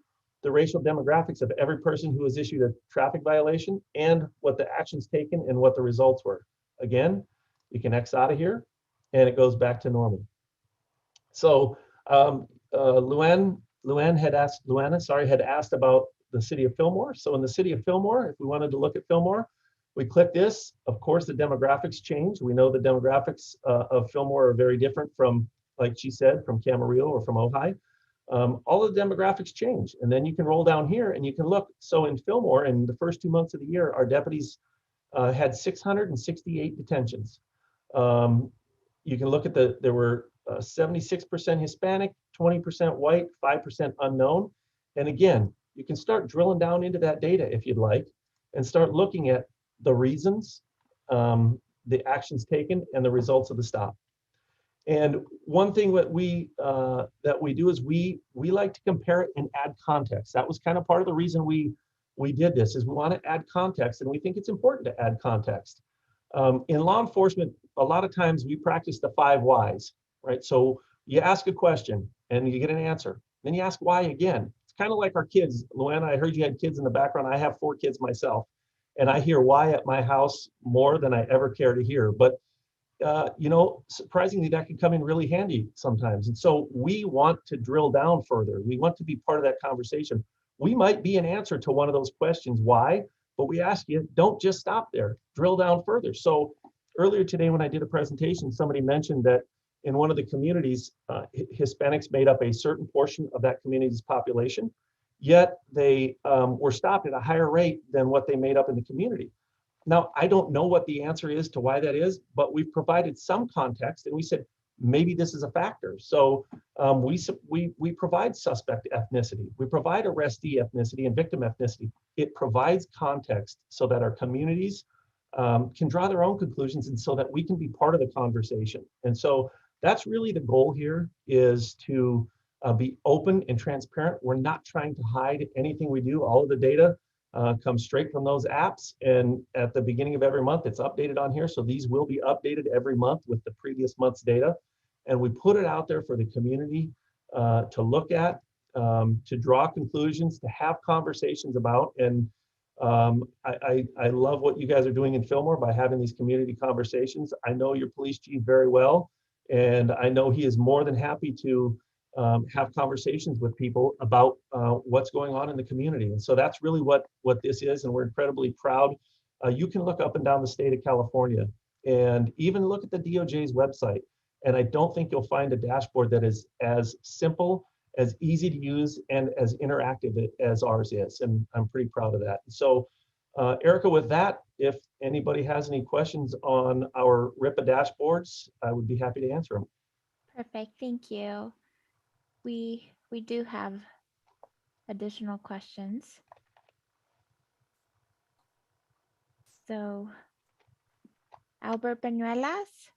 the racial demographics of every person who was issued a traffic violation and what the actions taken and what the results were. Again, you can X out of here, and it goes back to normal. So Luann had asked about the city of Fillmore. So in the city of Fillmore, if we wanted to look at Fillmore, we click this. Of course, the demographics change. We know the demographics of Fillmore are very different from, like she said, from Camarillo or from Ojai. All of the demographics change. And then you can roll down here and you can look. So in Fillmore, in the first 2 months of the year, our deputies had 668 detentions. You can look at there were 76% Hispanic, 20% white, 5% unknown. And again, you can start drilling down into that data if you'd like, and start looking at the reasons, the actions taken, and the results of the stop. And one thing that we do is we like to compare it and add context. That was kind of part of the reason we did this, is we want to add context, and we think it's important to add context. In law enforcement, a lot of times we practice the 5 whys, right? So you ask a question and you get an answer. Then you ask why again. It's kind of like our kids. Luana, I heard you had kids in the background. I have 4 kids myself, and I hear why at my house more than I ever care to hear. But you know, surprisingly, that can come in really handy sometimes. And so we want to drill down further. We want to be part of that conversation. We might be an answer to one of those questions, why? But we ask you, don't just stop there, drill down further. So earlier today, when I did a presentation, somebody mentioned that in one of the communities, Hispanics made up a certain portion of that community's population, yet they were stopped at a higher rate than what they made up in the community. Now, I don't know what the answer is to why that is, but we've provided some context, and we said, maybe this is a factor. So we provide suspect ethnicity, we provide arrestee ethnicity and victim ethnicity. It provides context so that our communities can draw their own conclusions, and so that we can be part of the conversation. And so that's really the goal here, is to be open and transparent. We're not trying to hide anything we do. All of the data comes straight from those apps, and at the beginning of every month it's updated on here. So these will be updated every month with the previous month's data, and we put it out there for the community to look at, to draw conclusions, to have conversations about. And I love what you guys are doing in Fillmore by having these community conversations. I know your police chief very well, and I know he is more than happy to have conversations with people about what's going on in the community. And so that's really what this is, and we're incredibly proud. You can look up and down the state of California and even look at the DOJ's website, and I don't think you'll find a dashboard that is as simple, as easy to use, and as interactive as ours is, and I'm pretty proud of that. So Erica, with that, if anybody has any questions on our RIPA dashboards, I would be happy to answer them. Perfect, thank you. We do have additional questions. So, Albert Benuelas.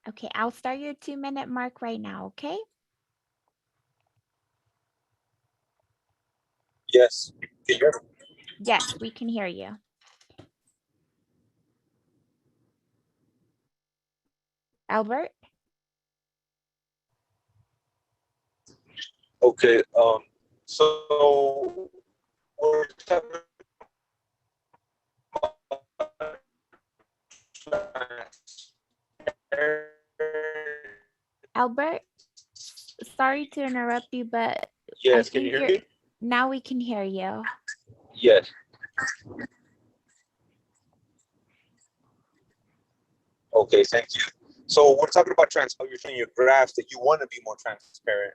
Okay, I'll start your 2-minute mark right now, okay? Yes. Can you hear me? Yes, we can hear you. Albert? Okay. So we're talking Albert, sorry to interrupt you, but yes, can you hear me? Now we can hear you. Yes. Okay, thank you. So we're talking about transparency. You're showing your graphs that you want to be more transparent.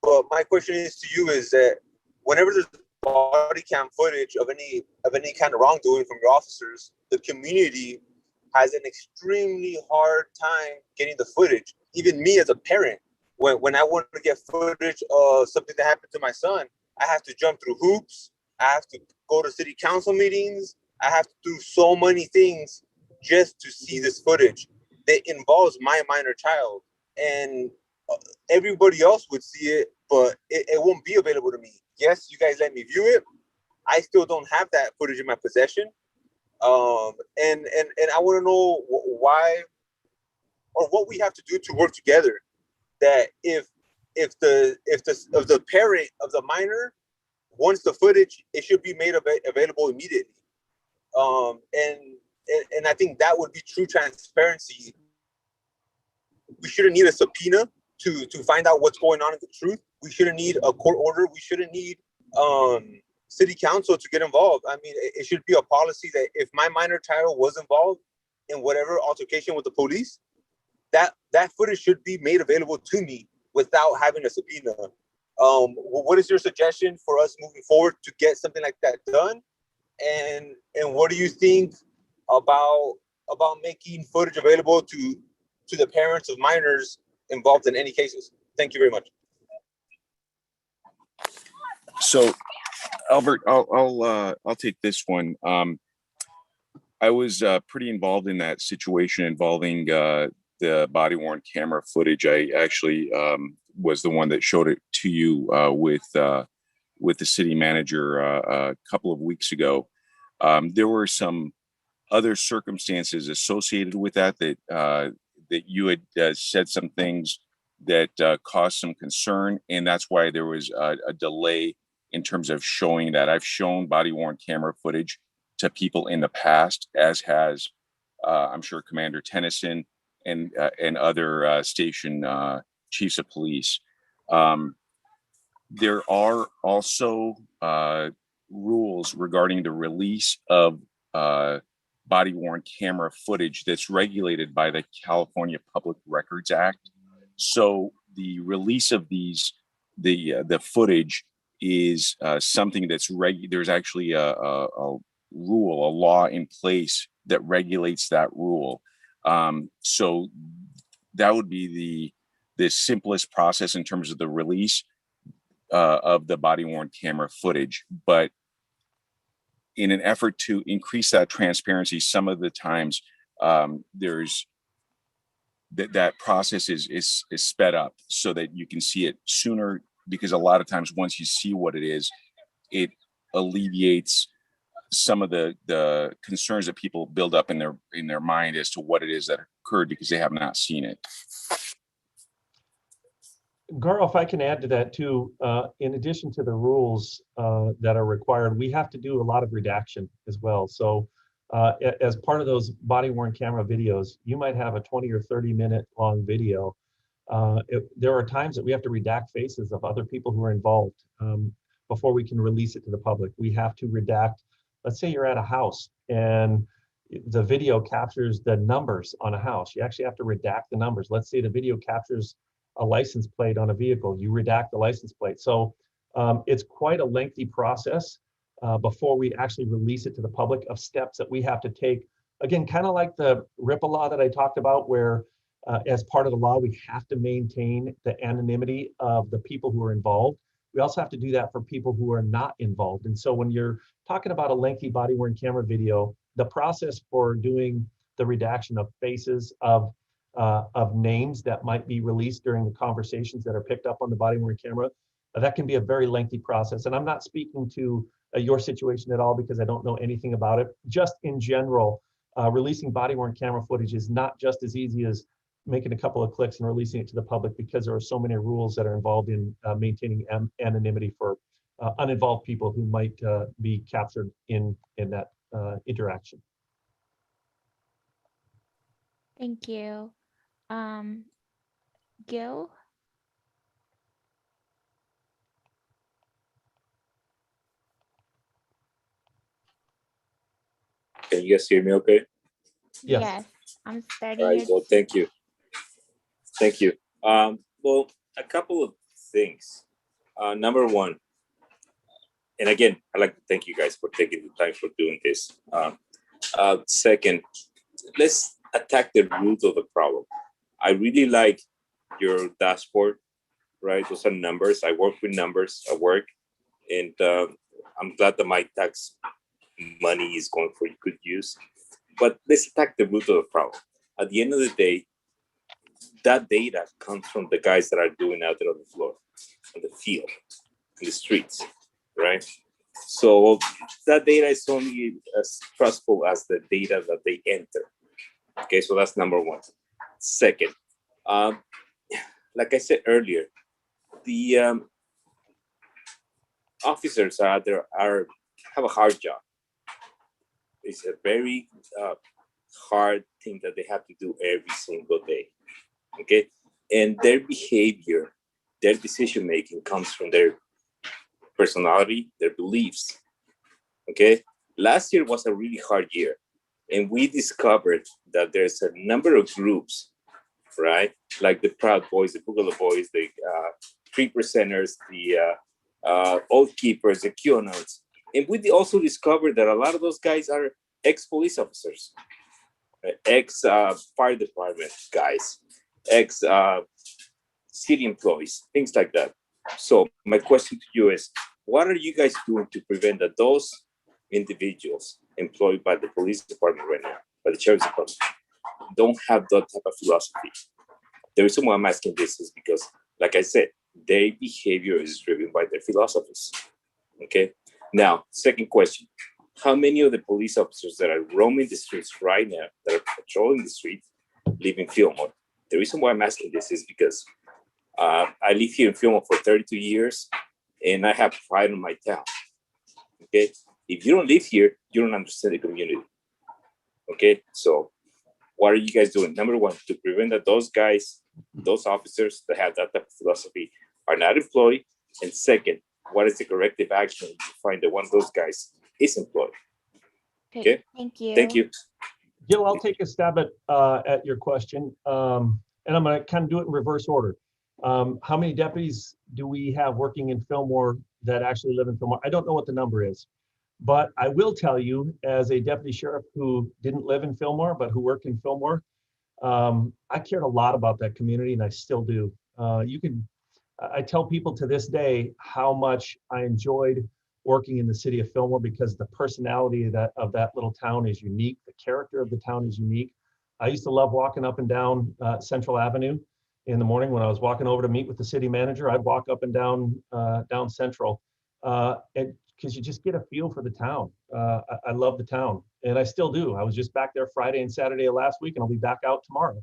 But my question is to you is that whenever there's body cam footage of any kind of wrongdoing from your officers, the community has an extremely hard time getting the footage. Even me as a parent, when I want to get footage of something that happened to my son, I have to jump through hoops. I have to go to city council meetings. I have to do so many things just to see this footage that involves my minor child. And everybody else would see it, but it won't be available to me. Yes, you guys let me view it. I still don't have that footage in my possession. And I want to know why, or what we have to do to work together. That if the parent of the minor wants the footage, it should be made available immediately. And I think that would be true transparency. We shouldn't need a subpoena to find out what's going on in the truth. We shouldn't need a court order. We shouldn't need city council to get involved. I mean, it should be a policy that if my minor child was involved in whatever altercation with the police, that footage should be made available to me without having a subpoena. What is your suggestion for us moving forward to get something like that done? And what do you think about making footage available to the parents of minors involved in any cases? Thank you very much. So, Albert, I'll take this one. I was pretty involved in that situation involving the body worn camera footage. I actually was the one that showed it to you with the city manager a couple of weeks ago. There were some other circumstances associated with that that you had said some things that caused some concern, and that's why there was a delay in terms of showing that. I've shown body worn camera footage to people in the past, as has I'm sure Commander Tennyson and other station chiefs of police. There are also rules regarding the release of body-worn camera footage that's regulated by the California Public Records Act. So the release of the footage is something that's there's actually a rule, a law in place that regulates that rule. So that would be the simplest process in terms of the release of the body-worn camera footage. But in an effort to increase that transparency, some of the times there's that process is sped up so that you can see it sooner, because a lot of times once you see what it is, it alleviates some of the concerns that people build up in their mind as to what it is that occurred because they have not seen it. Garo, if I can add to that too, in addition to the rules that are required, we have to do a lot of redaction as well. So as part of those body-worn camera videos, you might have a 20 or 30-minute long video. There are times that we have to redact faces of other people who are involved before we can release it to the public. We have to redact, let's say you're at a house and the video captures the numbers on a house. You actually have to redact the numbers. Let's say the video captures a license plate on a vehicle, you redact the license plate. So it's quite a lengthy process before we actually release it to the public, of steps that we have to take. Again, kind of like the RIPA law that I talked about, where as part of the law, we have to maintain the anonymity of the people who are involved. We also have to do that for people who are not involved. And so when you're talking about a lengthy body-worn camera video, the process for doing the redaction of faces, of names that might be released during the conversations that are picked up on the body-worn camera, that can be a very lengthy process. And I'm not speaking to your situation at all, because I don't know anything about it. Just in general, releasing body-worn camera footage is not just as easy as making a couple of clicks and releasing it to the public, because there are so many rules that are involved in maintaining anonymity for uninvolved people who might be captured in that interaction. Thank you. Gil? Can you guys hear me okay? Yes. I'm starting All right, well, thank you. Thank you. Well, a couple of things. Number one, and again, I'd like to thank you guys for taking the time for doing this. Second, let's attack the root of the problem. I really like your dashboard, right? Those are numbers. I work with numbers at work, and I'm glad that my tax money is going for good use. But let's attack the root of the problem. At the end of the day, that data comes from the guys that are doing out there on the floor, on the field, in the streets, right? So that data is only as trustful as the data that they enter. Okay, so that's number one. Second, like I said earlier, the officers out there have a hard job. It's a very hard thing that they have to do every single day. Okay, and their behavior, their decision making comes from their personality, their beliefs. Okay, last year was a really hard year, and we discovered that there's a number of groups, right? Like the Proud Boys, the Boogaloo Boys, the 3%ers, the Oath Keepers, the QAnons. And we also discovered that a lot of those guys are ex-police officers, ex-fire department guys, ex-city employees, things like that. So my question to you is, what are you guys doing to prevent that those individuals employed by the police department right now, by the sheriff's department, don't have that type of philosophy. The reason why I'm asking this is because, like I said, their behavior is driven by their philosophies. Okay. Now, second question: how many of the police officers that are roaming the streets right now, that are patrolling the street, live in Fillmore? The reason why I'm asking this is because I live here in Fillmore for 32 years, and I have pride in my town. Okay. If you don't live here, you don't understand the community. Okay. So what are you guys doing? Number one, to prevent that those guys, those officers that have that type of philosophy are not employed. And second, what is the corrective action to find that one of those guys is employed? Okay. Thank you. Thank you. Gil, I'll take a stab at your question. And I'm going to kind of do it in reverse order. How many deputies do we have working in Fillmore that actually live in Fillmore? I don't know what the number is, but I will tell you, as a deputy sheriff who didn't live in Fillmore, but who worked in Fillmore, I cared a lot about that community, and I still do. I tell people to this day how much I enjoyed working in the city of Fillmore, because the personality of that little town is unique. The character of the town is unique. I used to love walking up and down Central Avenue in the morning when I was walking over to meet with the city manager. I'd walk up and down Central, because you just get a feel for the town. I love the town, and I still do. I was just back there Friday and Saturday of last week, and I'll be back out tomorrow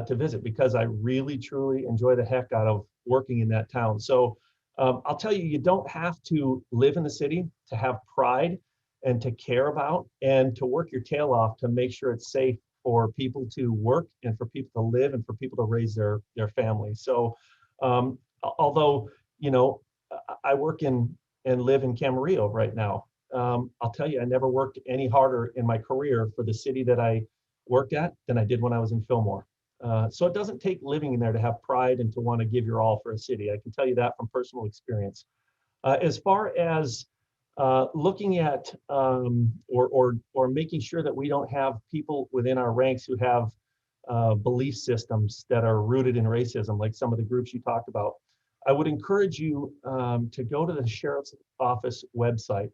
to visit, because I really, truly enjoy the heck out of working in that town. So I'll tell you, you don't have to live in the city to have pride and to care about and to work your tail off to make sure it's safe for people to work and for people to live and for people to raise their family. So although, you know, I work in and live in Camarillo right now, I'll tell you, I never worked any harder in my career for the city that I worked at than I did when I was in Fillmore. So it doesn't take living in there to have pride and to want to give your all for a city. I can tell you that from personal experience. As far as looking at or making sure that we don't have people within our ranks who have belief systems that are rooted in racism, like some of the groups you talked about, I would encourage you to go to the Sheriff's Office website.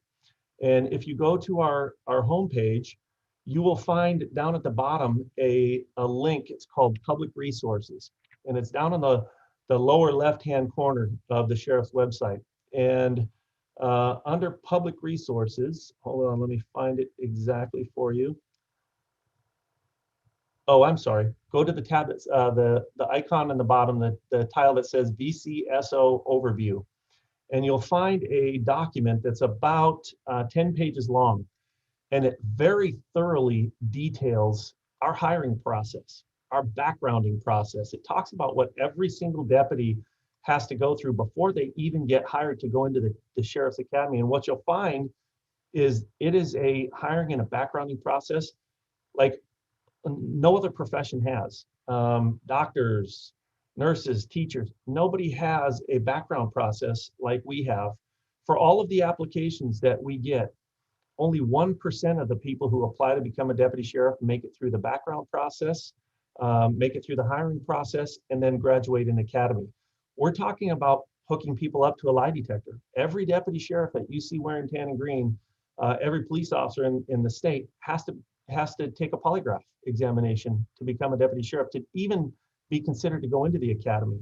And if you go to our homepage, you will find down at the bottom a link. It's called Public Resources, and it's down on the lower left-hand corner of the Sheriff's website. And under Public Resources, hold on, let me find it exactly for you. Oh, I'm sorry. Go to the tab, the icon on the bottom, the tile that says VCSO Overview. And you'll find a document that's about 10 pages long. And it very thoroughly details our hiring process, our backgrounding process. It talks about what every single deputy has to go through before they even get hired to go into the Sheriff's Academy. And what you'll find is it is a hiring and a backgrounding process like no other profession has. Doctors, nurses, teachers, nobody has a background process like we have. For all of the applications that we get, only 1% of the people who apply to become a deputy sheriff make it through the background process, make it through the hiring process, and then graduate in academy. We're talking about hooking people up to a lie detector. Every deputy sheriff that you see wearing tan and green, every police officer in the state has to take a polygraph examination to become a deputy sheriff, to even be considered to go into the academy.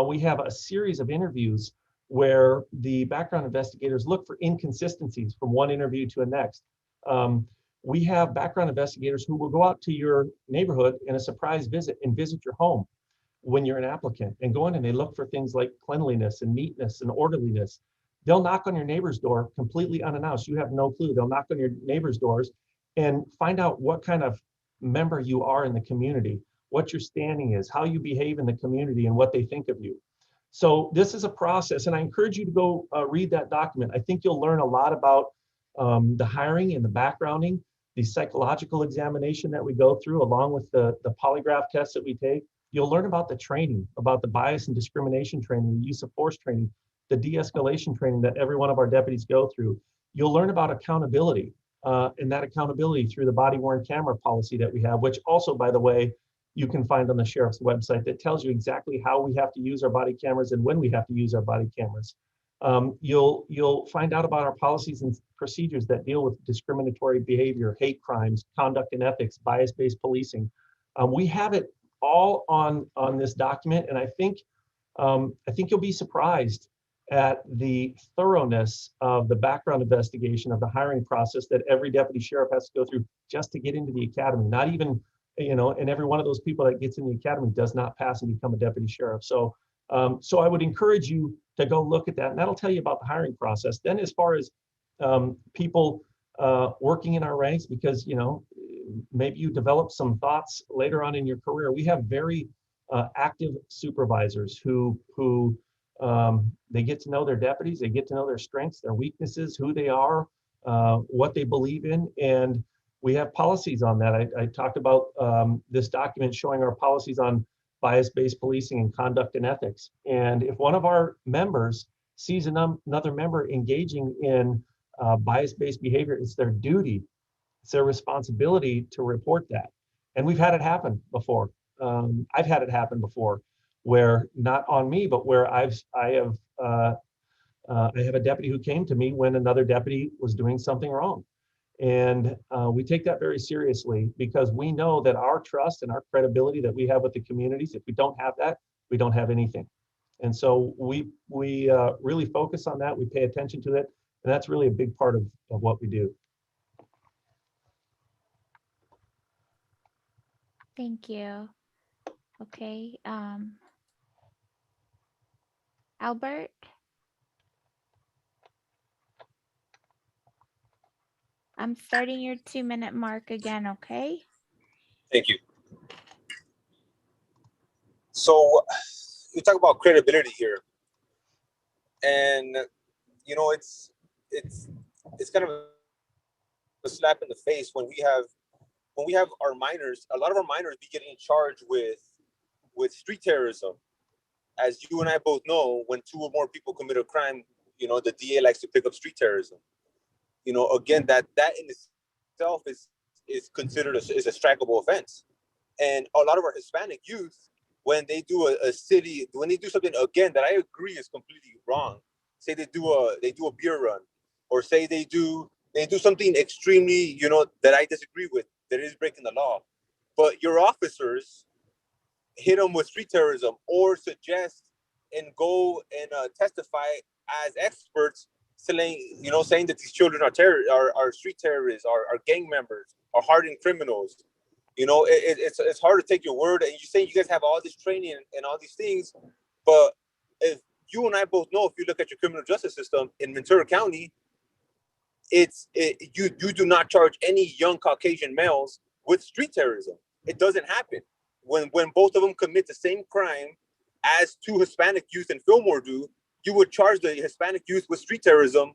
We have a series of interviews where the background investigators look for inconsistencies from one interview to the next. We have background investigators who will go out to your neighborhood in a surprise visit and visit your home when you're an applicant and go in and they look for things like cleanliness and neatness and orderliness. They'll knock on your neighbor's door completely unannounced. You have no clue. They'll knock on your neighbor's doors and find out what kind of member you are in the community, what your standing is, how you behave in the community, and what they think of you. So this is a process, and I encourage you to go read that document. I think you'll learn a lot about the hiring and the backgrounding, the psychological examination that we go through, along with the polygraph tests that we take. You'll learn about the training, about the bias and discrimination training, the use of force training, the de-escalation training that every one of our deputies go through. You'll learn about accountability, and that accountability through the body-worn camera policy that we have, which also, by the way, you can find on the Sheriff's website, that tells you exactly how we have to use our body cameras and when we have to use our body cameras. You'll find out about our policies and procedures that deal with discriminatory behavior, hate crimes, conduct and ethics, bias-based policing. We have it all on this document, and I think you'll be surprised at the thoroughness of the background investigation of the hiring process that every deputy sheriff has to go through just to get into the academy. Not even, and every one of those people that gets in the academy does not pass and become a deputy sheriff. So I would encourage you to go look at that, and that'll tell you about the hiring process. Then as far as people working in our ranks, because maybe you develop some thoughts later on in your career, we have very active supervisors who they get to know their deputies, they get to know their strengths, their weaknesses, who they are, what they believe in, and we have policies on that. I talked about this document showing our policies on bias-based policing and conduct and ethics. And if one of our members sees another member engaging in bias-based behavior, it's their duty, it's their responsibility to report that. And we've had it happen before. I've had it happen before, where not on me, but where I have a deputy who came to me when another deputy was doing something wrong. And we take that very seriously, because we know that our trust and our credibility that we have with the communities, if we don't have that, we don't have anything. And so we really focus on that. We pay attention to it. And that's really a big part of what we do. Thank you. Okay. Albert? I'm starting your 2-minute mark again, okay? Thank you. So you talk about credibility here, and it's kind of a slap in the face when we have our minors. A lot of our minors be getting charged with street terrorism. As you and I both know, when 2 or more people commit a crime, the DA likes to pick up street terrorism. Again, that in itself is considered is a strikeable offense. And a lot of our Hispanic youth, when they do when they do something again that I agree is completely wrong, say they do a beer run, or say they do something extremely, that I disagree with, that is breaking the law, but your officers hit them with street terrorism, or suggest and go and testify as experts, saying that these children are street terrorists, are gang members, are hardened criminals. It's hard to take your word, and you say you guys have all this training and all these things, but if you and I both know, if you look at your criminal justice system in Ventura County, you do not charge any young Caucasian males with street terrorism. It doesn't happen. When both of them commit the same crime as 2 Hispanic youth in Fillmore do, you would charge the Hispanic youth with street terrorism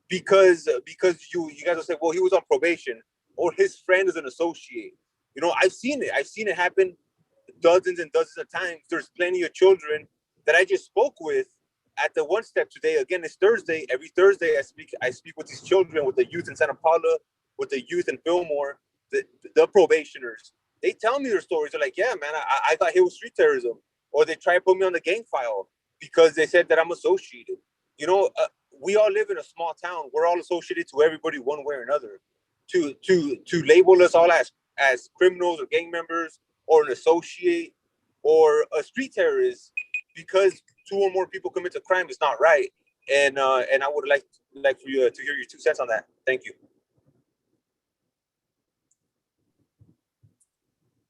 because you guys will say, well, he was on probation, or his friend is an associate. I've seen it happen dozens and dozens of times. There's plenty of children that I just spoke with at the One Step today. Again, it's Thursday. Every Thursday I speak with these children, with the youth in Santa Paula, with the youth in Fillmore, the probationers. They tell me their stories. They're like, yeah, man, I got hit with street terrorism. Or they try to put me on the gang file because they said that I'm associated. We all live in a small town. We're all associated to everybody one way or another. To label us all as criminals or gang members, or an associate, or a street terrorist, because 2 or more people commit a crime, is not right. And I would like for you to hear your 2 cents on that. Thank you.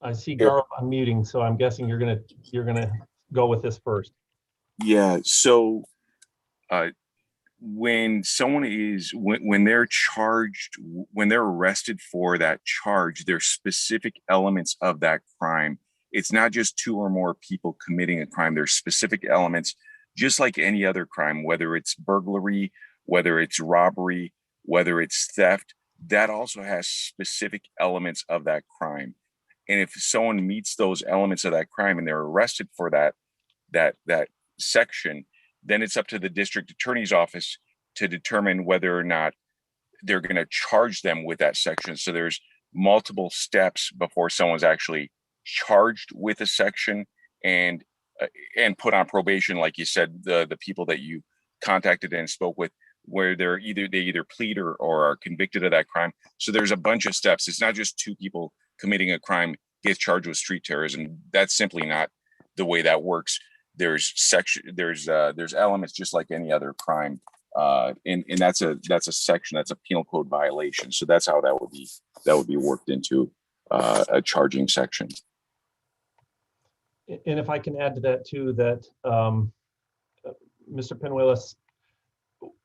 I see Gaurav unmuting, so I'm guessing you're gonna go with this first. Yeah. So when they're charged, when they're arrested for that charge, there's specific elements of that crime. It's not just 2 or more people committing a crime. There's specific elements, just like any other crime, whether it's burglary, whether it's robbery, whether it's theft, that also has specific elements of that crime. And if someone meets those elements of that crime and they're arrested for that section, then it's up to the district attorney's office to determine whether or not they're going to charge them with that section. So there's multiple steps before someone's actually charged with a section and put on probation. Like you said, the people that you contacted and spoke with, where they either plead or are convicted of that crime. So there's a bunch of steps. It's not just two people committing a crime gets charged with street terrorism. That's simply not the way that works. There's elements just like any other crime, and that's a section, that's a penal code violation. So that's how that would be worked into a charging section. And if I can add to that too, that Mr. Penuelas,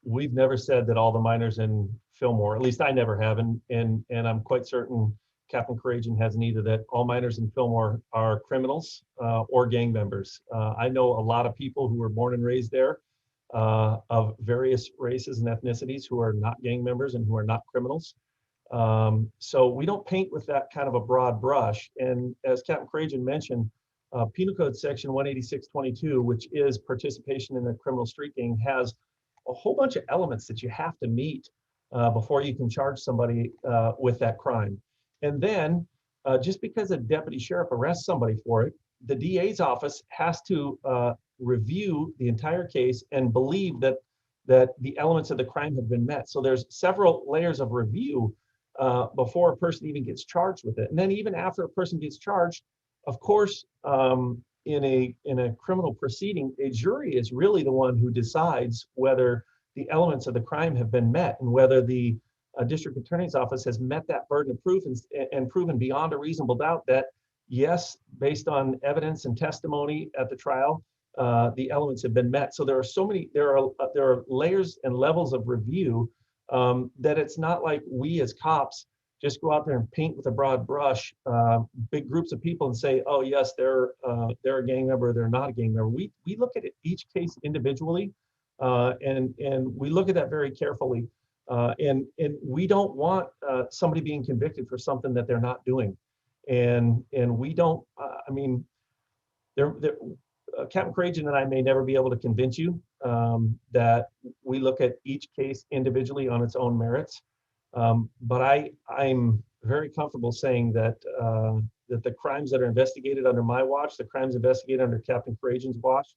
we've never said that all the minors in Fillmore, at least I never have, and I'm quite certain Captain Couragean hasn't either, that all minors in Fillmore are criminals or gang members. I know a lot of people who were born and raised there of various races and ethnicities who are not gang members and who are not criminals. So we don't paint with that kind of a broad brush. And as Captain Couragean mentioned, Penal Code Section 186.22, which is participation in a criminal street gang, has a whole bunch of elements that you have to meet before you can charge somebody with that crime. And then just because a deputy sheriff arrests somebody for it, the DA's office has to review the entire case and believe that the elements of the crime have been met. So there's several layers of review before a person even gets charged with it. And then even after a person gets charged, of course, in a criminal proceeding, a jury is really the one who decides whether the elements of the crime have been met and whether the district attorney's office has met that burden of proof and proven beyond a reasonable doubt that, yes, based on evidence and testimony at the trial, the elements have been met. So there are layers and levels of review that it's not like we as cops just go out there and paint with a broad brush big groups of people and say, oh yes, they're a gang member, they're not a gang member. We look at each case individually, and we look at that very carefully. And we don't want somebody being convicted for something that they're not doing. And we don't, I mean, Captain Couragean and I may never be able to convince you that we look at each case individually on its own merits. But I'm very comfortable saying that that the crimes that are investigated under my watch, the crimes investigated under Captain Couragean's watch,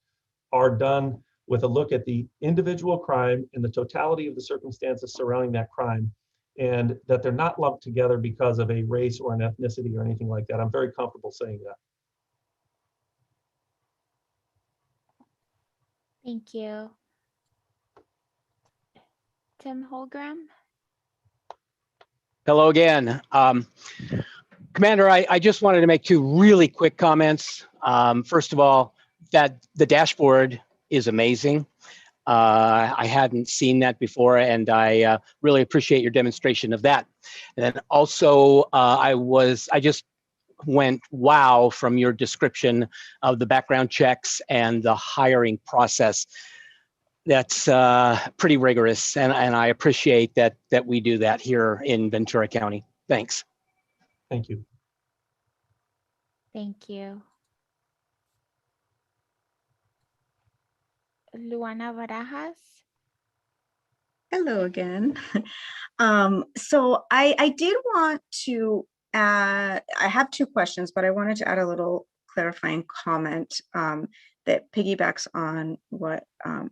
are done with a look at the individual crime and the totality of the circumstances surrounding that crime, and that they're not lumped together because of a race or an ethnicity or anything like that. I'm very comfortable saying that. Thank you. Tim Holgram. Hello again. Commander, I just wanted to make two really quick comments. First of all, that the dashboard is amazing. I hadn't seen that before, and I really appreciate your demonstration of that. And then also, I just went wow from your description of the background checks and the hiring process. That's pretty rigorous, and I appreciate that we do that here in Ventura County. Thanks. Thank you. Thank you. Luana Barajas. Hello again. So I did want to add, I have two questions, but I wanted to add a little clarifying comment that piggybacks on what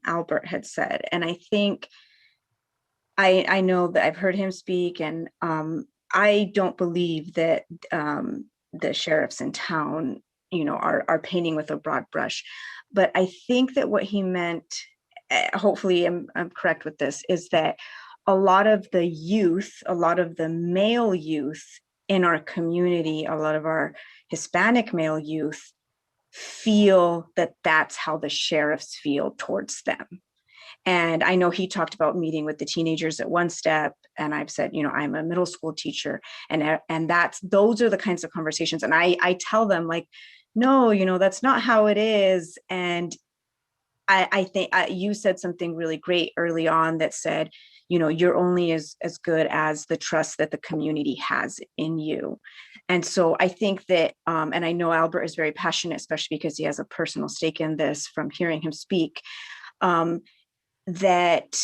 Albert had said. And I think I know that I've heard him speak, and I don't believe that the sheriffs in town, are painting with a broad brush. But I think that what he meant, hopefully I'm correct with this, is that a lot of the youth, a lot of the male youth in our community, a lot of our Hispanic male youth feel that that's how the sheriffs feel towards them. And I know he talked about meeting with the teenagers at One Step, and I've said, I'm a middle school teacher, and those are the kinds of conversations. And I tell them, like, no, that's not how it is. And I think you said something really great early on that said, you're only as good as the trust that the community has in you. And so I think that, and I know Albert is very passionate, especially because he has a personal stake in this from hearing him speak, that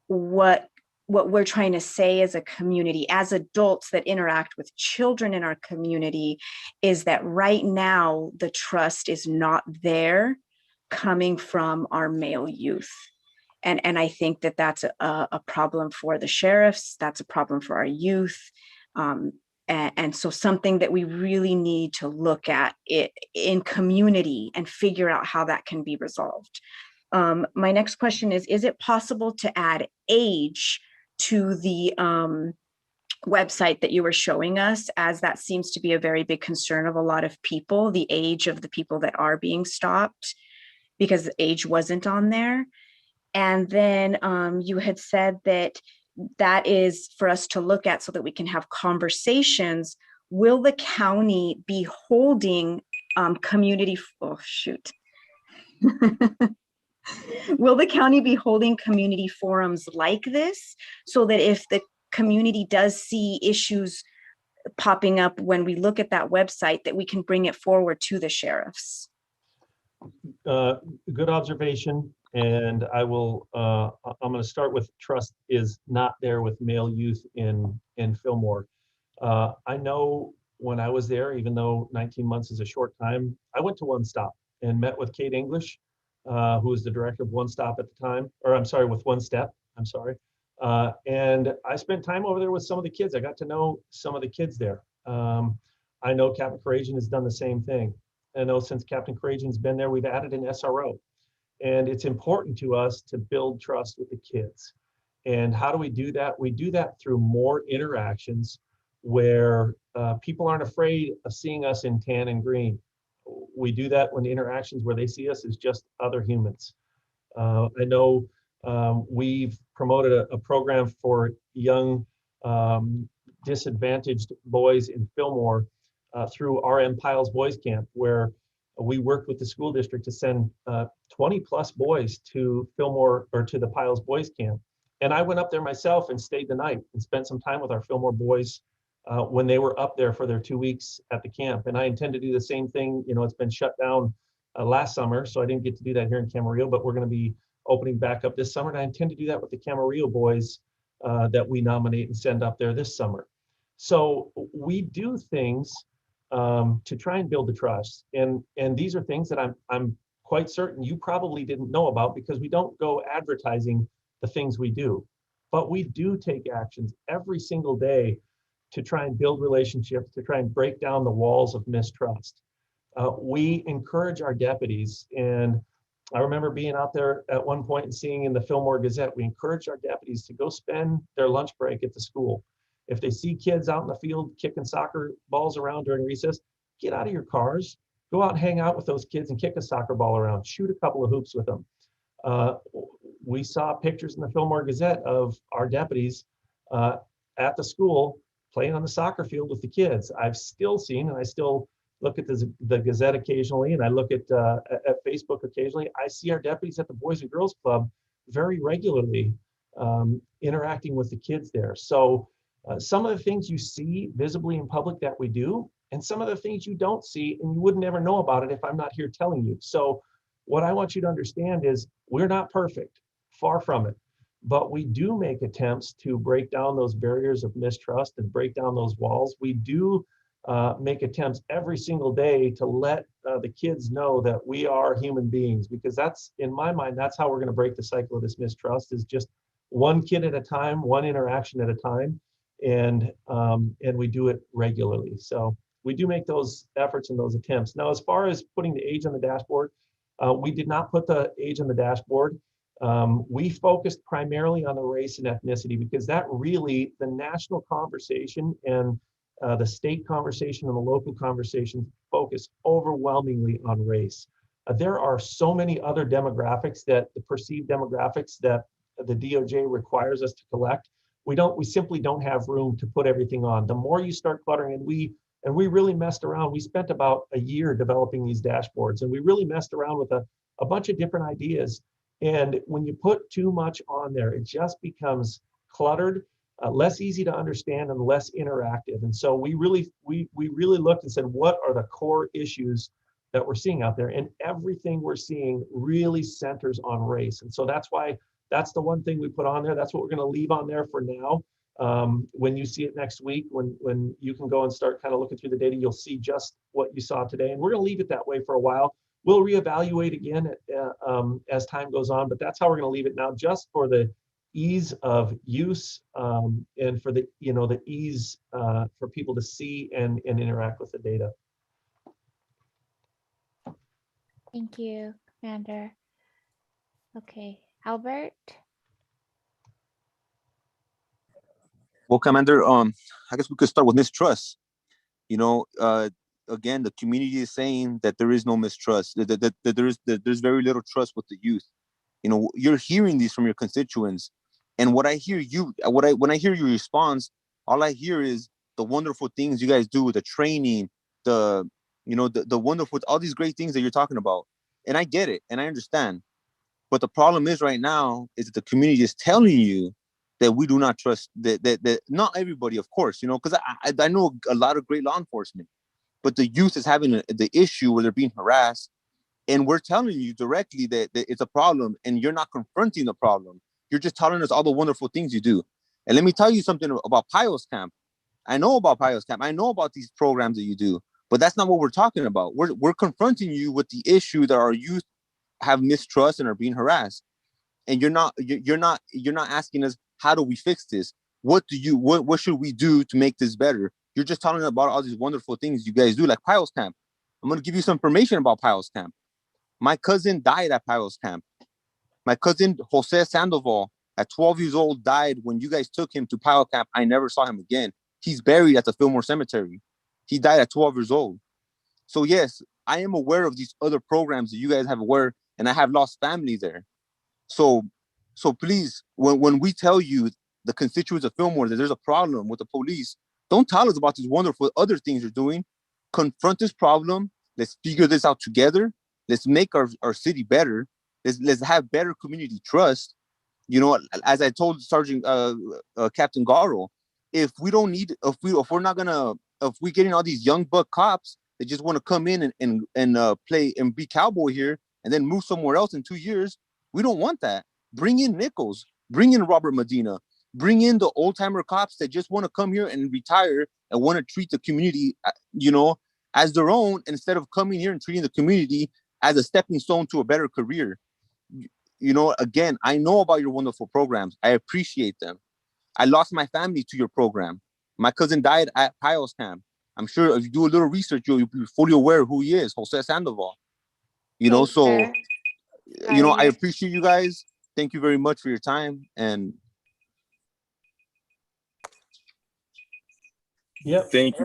what we're trying to say as a community, as adults that interact with children in our community, is that right now the trust is not there coming from our male youth. And I think that that's a problem for the sheriffs. That's a problem for our youth. And so something that we really need to look at it in community and figure out how that can be resolved. My next question is it possible to add age to the website that you were showing us, as that seems to be a very big concern of a lot of people, the age of the people that are being stopped, because age wasn't on there? And then you had said that that is for us to look at so that we can have conversations. Will the county be holding community, oh shoot. Will the county be holding community forums like this so that if the community does see issues popping up when we look at that website, that we can bring it forward to the sheriffs? Good observation. And I will, I'm going to start with trust is not there with male youth in Fillmore. I know when I was there, even though 19 months is a short time, I went to One Stop and met with Kate English, who was the director of One Stop at the time, or I'm sorry, with One Step, I'm sorry. And I spent time over there with some of the kids. I got to know some of the kids there. I know Captain Couragean has done the same thing. I know since Captain Couragean's been there, we've added an SRO. And it's important to us to build trust with the kids. And how do we do that? We do that through more interactions where people aren't afraid of seeing us in tan and green. We do that when the interactions where they see us as just other humans. I know we've promoted a program for young disadvantaged boys in Fillmore through RM Piles Boys Camp, where we worked with the school district to send 20 plus boys to Fillmore, or to the Piles Boys Camp. And I went up there myself and stayed the night and spent some time with our Fillmore boys when they were up there for their 2 weeks at the camp. And I intend to do the same thing. You know, it's been shut down last summer, so I didn't get to do that here in Camarillo, but we're going to be opening back up this summer. And I intend to do that with the Camarillo boys that we nominate and send up there this summer. So we do things to try and build the trust. And these are things that I'm quite certain you probably didn't know about, because we don't go advertising the things we do. But we do take actions every single day to try and build relationships, to try and break down the walls of mistrust. We encourage our deputies, and I remember being out there at one point and seeing in the Fillmore Gazette, we encourage our deputies to go spend their lunch break at the school. If they see kids out in the field kicking soccer balls around during recess, get out of your cars, go out and hang out with those kids and kick a soccer ball around, shoot a couple of hoops with them. We saw pictures in the Fillmore Gazette of our deputies at the school playing on the soccer field with the kids. I've still seen, and I still look at the Gazette occasionally, and I look at Facebook occasionally. I see our deputies at the Boys and Girls Club very regularly interacting with the kids there. So some of the things you see visibly in public that we do, and some of the things you don't see, and you would never know about it if I'm not here telling you. So what I want you to understand is we're not perfect, far from it, but we do make attempts to break down those barriers of mistrust and break down those walls. We do make attempts every single day to let the kids know that we are human beings, because that's, in my mind, that's how we're going to break the cycle of this mistrust, is just one kid at a time, one interaction at a time. And we do it regularly. So we do make those efforts and those attempts. Now, as far as putting the age on the dashboard, we did not put the age on the dashboard. We focused primarily on the race and ethnicity, because that really, the national conversation and the state conversation and the local conversation focus overwhelmingly on race. There are so many other demographics, that the perceived demographics that the DOJ requires us to collect. We simply don't have room to put everything on. The more you start cluttering, and we really messed around. We spent about a year developing these dashboards, and we really messed around with a bunch of different ideas. And when you put too much on there, it just becomes cluttered, less easy to understand, and less interactive. And so we really looked and said, what are the core issues that we're seeing out there? And everything we're seeing really centers on race. And so that's why that's the one thing we put on there. That's what we're going to leave on there for now. When you see it next week, when you can go and start kind of looking through the data, you'll see just what you saw today. And we're going to leave it that way for a while. We'll reevaluate again as time goes on, but that's how we're going to leave it now, just for the ease of use and for the the ease for people to see and interact with the data. Thank you, Commander. Okay, Albert. Well, Commander, I guess we could start with mistrust. Again, the community is saying that there is no mistrust, that there's very little trust with the youth. You're hearing these from your constituents, and when I hear your response, all I hear is the wonderful things you guys do, the training, the wonderful, all these great things that you're talking about, and I get it and I understand. But the problem is right now is that the community is telling you that we do not trust that not everybody, of course, because I know a lot of great law enforcement, but the youth is having the issue where they're being harassed, and we're telling you directly that it's a problem, and you're not confronting the problem. You're just telling us all the wonderful things you do. And let me tell you something about Pios Camp. I know about Pios Camp. I know about these programs that you do, but that's not what we're talking about. We're confronting you with the issue that our youth have mistrust and are being harassed. And you're not asking us, how do we fix this? What should we do to make this better? You're just telling about all these wonderful things you guys do, like Pios Camp. I'm going to give you some information about Pios Camp. My cousin died at Pios Camp. My cousin Jose Sandoval, at 12 years old, died when you guys took him to Pios Camp. I never saw him again. He's buried at the Fillmore Cemetery. He died at 12 years old. So yes, I am aware of these other programs that you guys have aware, and I have lost family there. So please, when we tell you, the constituents of Fillmore, that there's a problem with the police, don't tell us about these wonderful other things you're doing. Confront this problem. Let's figure this out together. Let's make our city better. Let's have better community trust. As I told Sergeant Captain Garo, if we're getting all these young buck cops that just want to come in and play and be cowboy here and then move somewhere else in 2 years, we don't want that. Bring in Nichols, bring in Robert Medina, bring in the old timer cops that just want to come here and retire and want to treat the community, as their own, instead of coming here and treating the community as a stepping stone to a better career. Again, I know about your wonderful programs. I appreciate them. I lost my family to your program. My cousin died at Pios Camp. I'm sure if you do a little research, you'll be fully aware of who he is, Jose Sandoval. Thanks, So, sir. I appreciate you guys. Thank you very much for your time. And Yep. Thank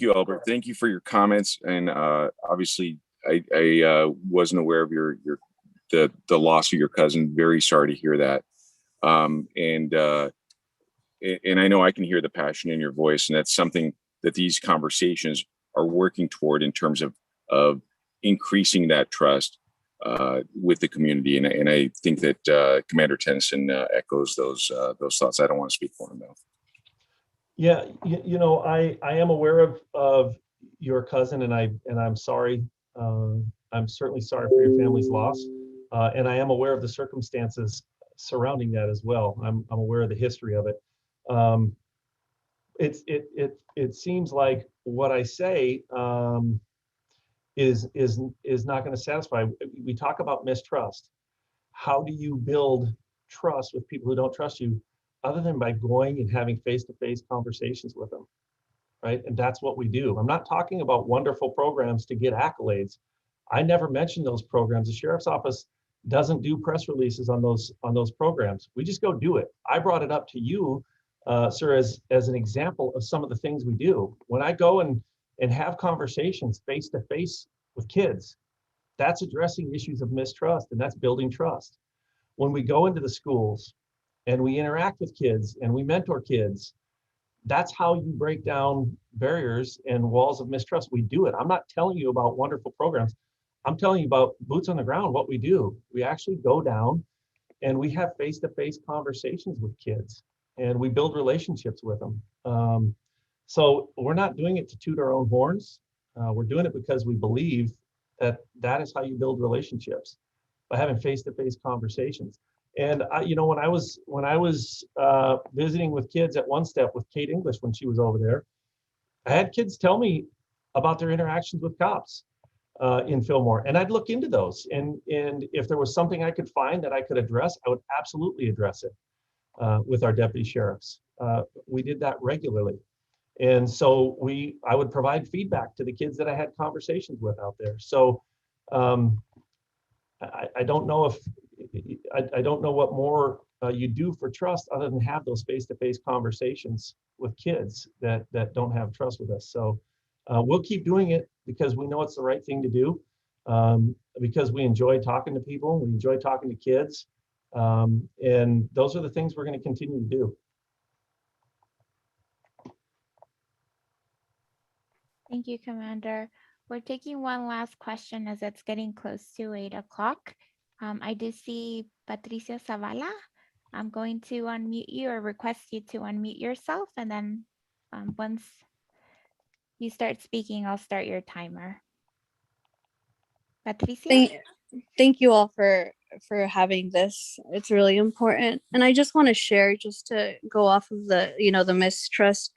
you, Albert. Thank you for your comments. And obviously, I wasn't aware of the loss of your cousin. Very sorry to hear that. And I know I can hear the passion in your voice, and that's something that these conversations are working toward in terms of increasing that trust with the community. And I think that Commander Tennyson echoes those thoughts. I don't want to speak for him though. Yeah, I am aware of your cousin, and I'm sorry. I'm certainly sorry for your family's loss, and I am aware of the circumstances surrounding that as well. I'm aware of the history of it. It seems like what I say is not going to satisfy. We talk about mistrust. How do you build trust with people who don't trust you, other than by going and having face-to-face conversations with them, right? And that's what we do. I'm not talking about wonderful programs to get accolades. I never mentioned those programs. The sheriff's office doesn't do press releases on those programs. We just go do it. I brought it up to you, sir, as an example of some of the things we do. When I go and have conversations face-to-face with kids, that's addressing issues of mistrust, and that's building trust. When we go into the schools and we interact with kids and we mentor kids, that's how you break down barriers and walls of mistrust. We do it. I'm not telling you about wonderful programs. I'm telling you about boots on the ground, what we do. We actually go down and we have face-to-face conversations with kids, and we build relationships with them. So we're not doing it to toot our own horns. We're doing it because we believe that is how you build relationships, by having face-to-face conversations. And when I was visiting with kids at One Step with Kate English when she was over there, I had kids tell me about their interactions with cops. in Fillmore, and I'd look into those. And if there was something I could find that I could address, I would absolutely address it with our deputy sheriffs. We did that regularly. And so I would provide feedback to the kids that I had conversations with out there. So I don't know if, I don't know what more you do for trust other than have those face-to-face conversations with kids that don't have trust with us. So we'll keep doing it because we know it's the right thing to do, because we enjoy talking to people, we enjoy talking to kids, and those are the things we're going to continue to do. Thank you, Commander. We're taking one last question as it's getting close to 8 o'clock. I do see Patricia Zavala. I'm going to unmute you or request you to unmute yourself. And then once you start speaking, I'll start your timer. Patricia? Thank you all for having this. It's really important. And I just want to share, just to go off of the, the mistrust.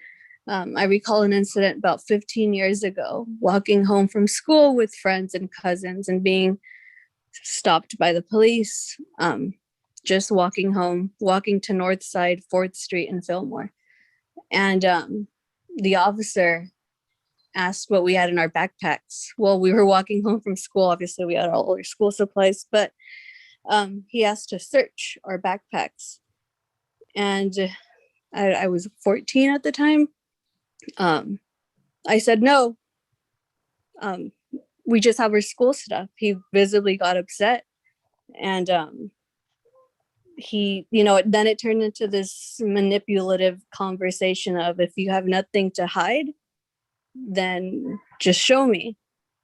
I recall an incident about 15 years ago, walking home from school with friends and cousins and being stopped by the police, just walking home, walking to Northside 4th Street in Fillmore. And the officer asked what we had in our backpacks. Well, we were walking home from school. Obviously, we had all our school supplies, but he asked to search our backpacks. And I was 14 at the time. I said, no, we just have our school stuff. He visibly got upset. And he, then it turned into this manipulative conversation of, if you have nothing to hide, then just show me.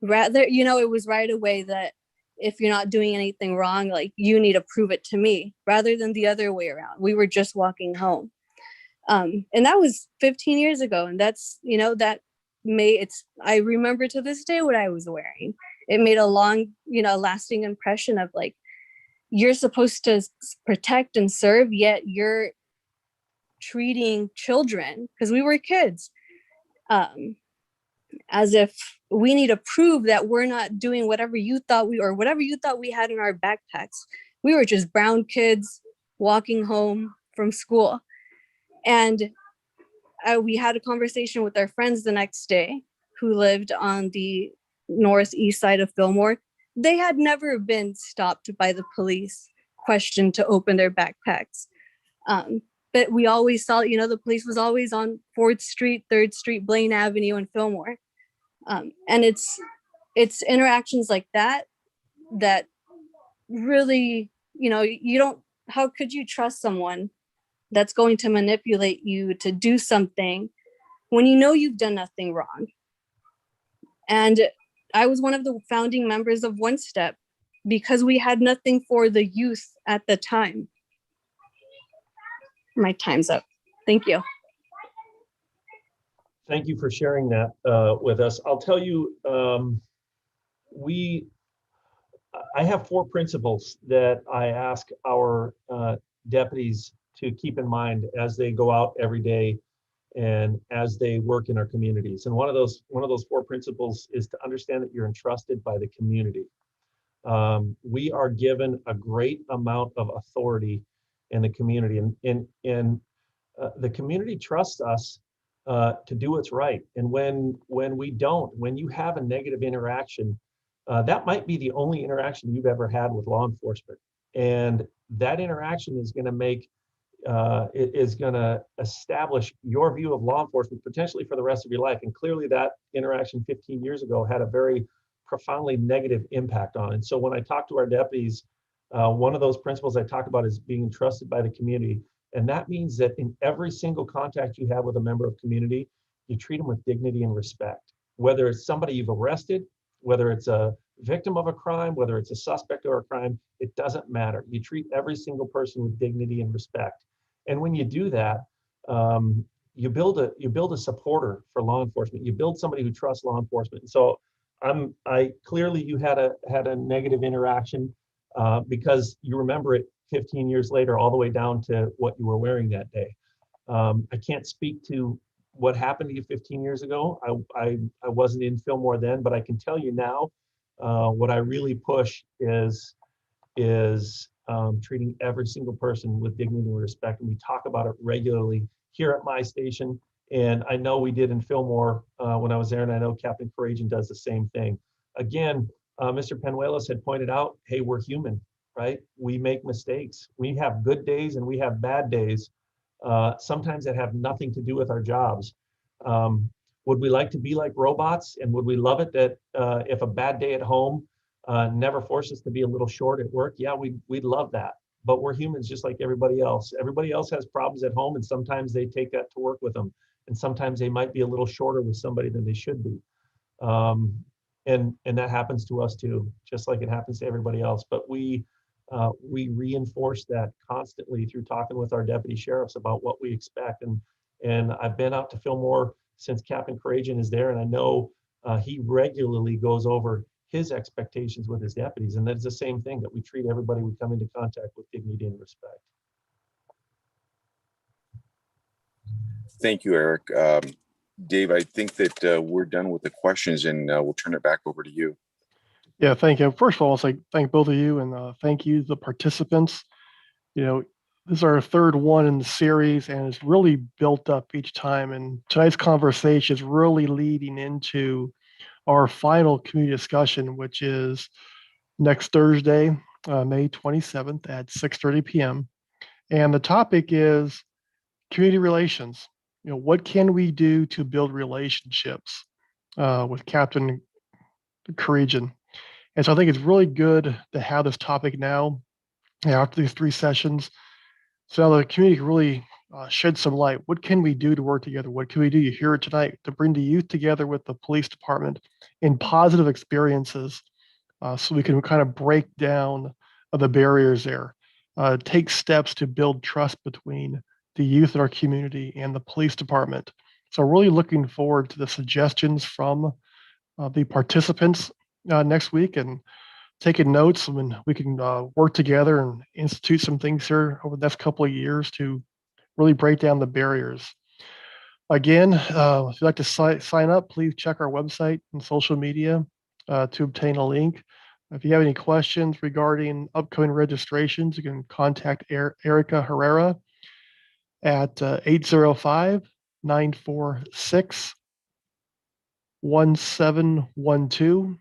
Rather, it was right away that if you're not doing anything wrong, like, you need to prove it to me, rather than the other way around. We were just walking home. And that was 15 years ago. And that's, I remember to this day what I was wearing. It made a long, lasting impression of, like, you're supposed to protect and serve, yet you're treating children, because we were kids, as if we need to prove that we're not doing whatever you thought we had in our backpacks. We were just brown kids walking home from school. And we had a conversation with our friends the next day who lived on the northeast side of Fillmore. They had never been stopped by the police, questioned to open their backpacks. But we always saw, the police was always on 4th Street, 3rd Street, Blaine Avenue, and Fillmore. And it's interactions like that really, how could you trust someone that's going to manipulate you to do something when you've done nothing wrong? And I was one of the founding members of One Step because we had nothing for the youth at the time. My time's up. Thank you. Thank you for sharing that with us. I'll tell you, I have 4 principles that I ask our deputies to keep in mind as they go out every day and as they work in our communities. And one of those 4 principles is to understand that you're entrusted by the community. We are given a great amount of authority in the community, and the community trusts us to do what's right. And when you have a negative interaction, that might be the only interaction you've ever had with law enforcement, and that interaction is going to make it is going to establish your view of law enforcement potentially for the rest of your life. And clearly that interaction 15 years ago had a very profoundly negative impact on it. And so when I talk to our deputies, one of those principles I talk about is being trusted by the community. And that means that in every single contact you have with a member of community, you treat them with dignity and respect. Whether it's somebody you've arrested, whether it's a victim of a crime, whether it's a suspect or a crime, it doesn't matter. You treat every single person with dignity and respect. And when you do that, you build a supporter for law enforcement. You build somebody who trusts law enforcement. And so I clearly you had a negative interaction because you remember it 15 years later, all the way down to what you were wearing that day. I can't speak to what happened to you 15 years ago. I wasn't in Fillmore then, but I can tell you now What I really push is treating every single person with dignity and respect. And we talk about it regularly here at my station. And I know we did in Fillmore when I was there, and I know Captain Couragean does the same thing. Again, Mr. Penuelos had pointed out, hey, we're human, right? We make mistakes. We have good days and we have bad days. Sometimes that have nothing to do with our jobs. Would we like to be like robots? And would we love it that if a bad day at home never forced us to be a little short at work? Yeah, we'd love that. But we're humans just like everybody else. Everybody else has problems at home, and sometimes they take that to work with them. And sometimes they might be a little shorter with somebody than they should be. And that happens to us too, just like it happens to everybody else. But we reinforce that constantly through talking with our deputy sheriffs about what we expect. And I've been out to Fillmore since Captain Couragean is there, and I know he regularly goes over his expectations with his deputies, and that's the same thing, that we treat everybody we come into contact with dignity and respect. Thank you, Eric. Dave, I think that we're done with the questions, and we'll turn it back over to you. Yeah, thank you. First of all, I'll say thank both of you, and thank you to the participants. This is our third one in the series, and it's really built up each time. And tonight's conversation is really leading into our final community discussion, which is next Thursday, May 27th at 6:30 p.m. And the topic is community relations. What can we do to build relationships with Captain Couragean? And so I think it's really good to have this topic now after these 3 sessions. So now the community can really shed some light. What can we do to work together? What can we do? You hear it tonight, to bring the youth together with the police department in positive experiences, so we can kind of break down the barriers there, take steps to build trust between the youth in our community and the police department. So really looking forward to the suggestions from the participants next week, and taking notes, and we can work together and institute some things here over the next couple of years to really break down the barriers. Again, if you'd like to sign up, please check our website and social media to obtain a link. If you have any questions regarding upcoming registrations, you can contact Erica Herrera at 805-946-1712.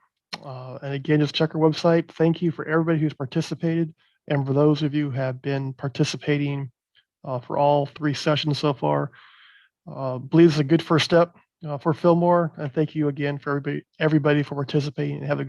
And again, just check our website. Thank you for everybody who's participated, and for those of you who have been participating for all 3 sessions so far. Believe it's a good first step for Fillmore, and thank you again for everybody for participating, and have a good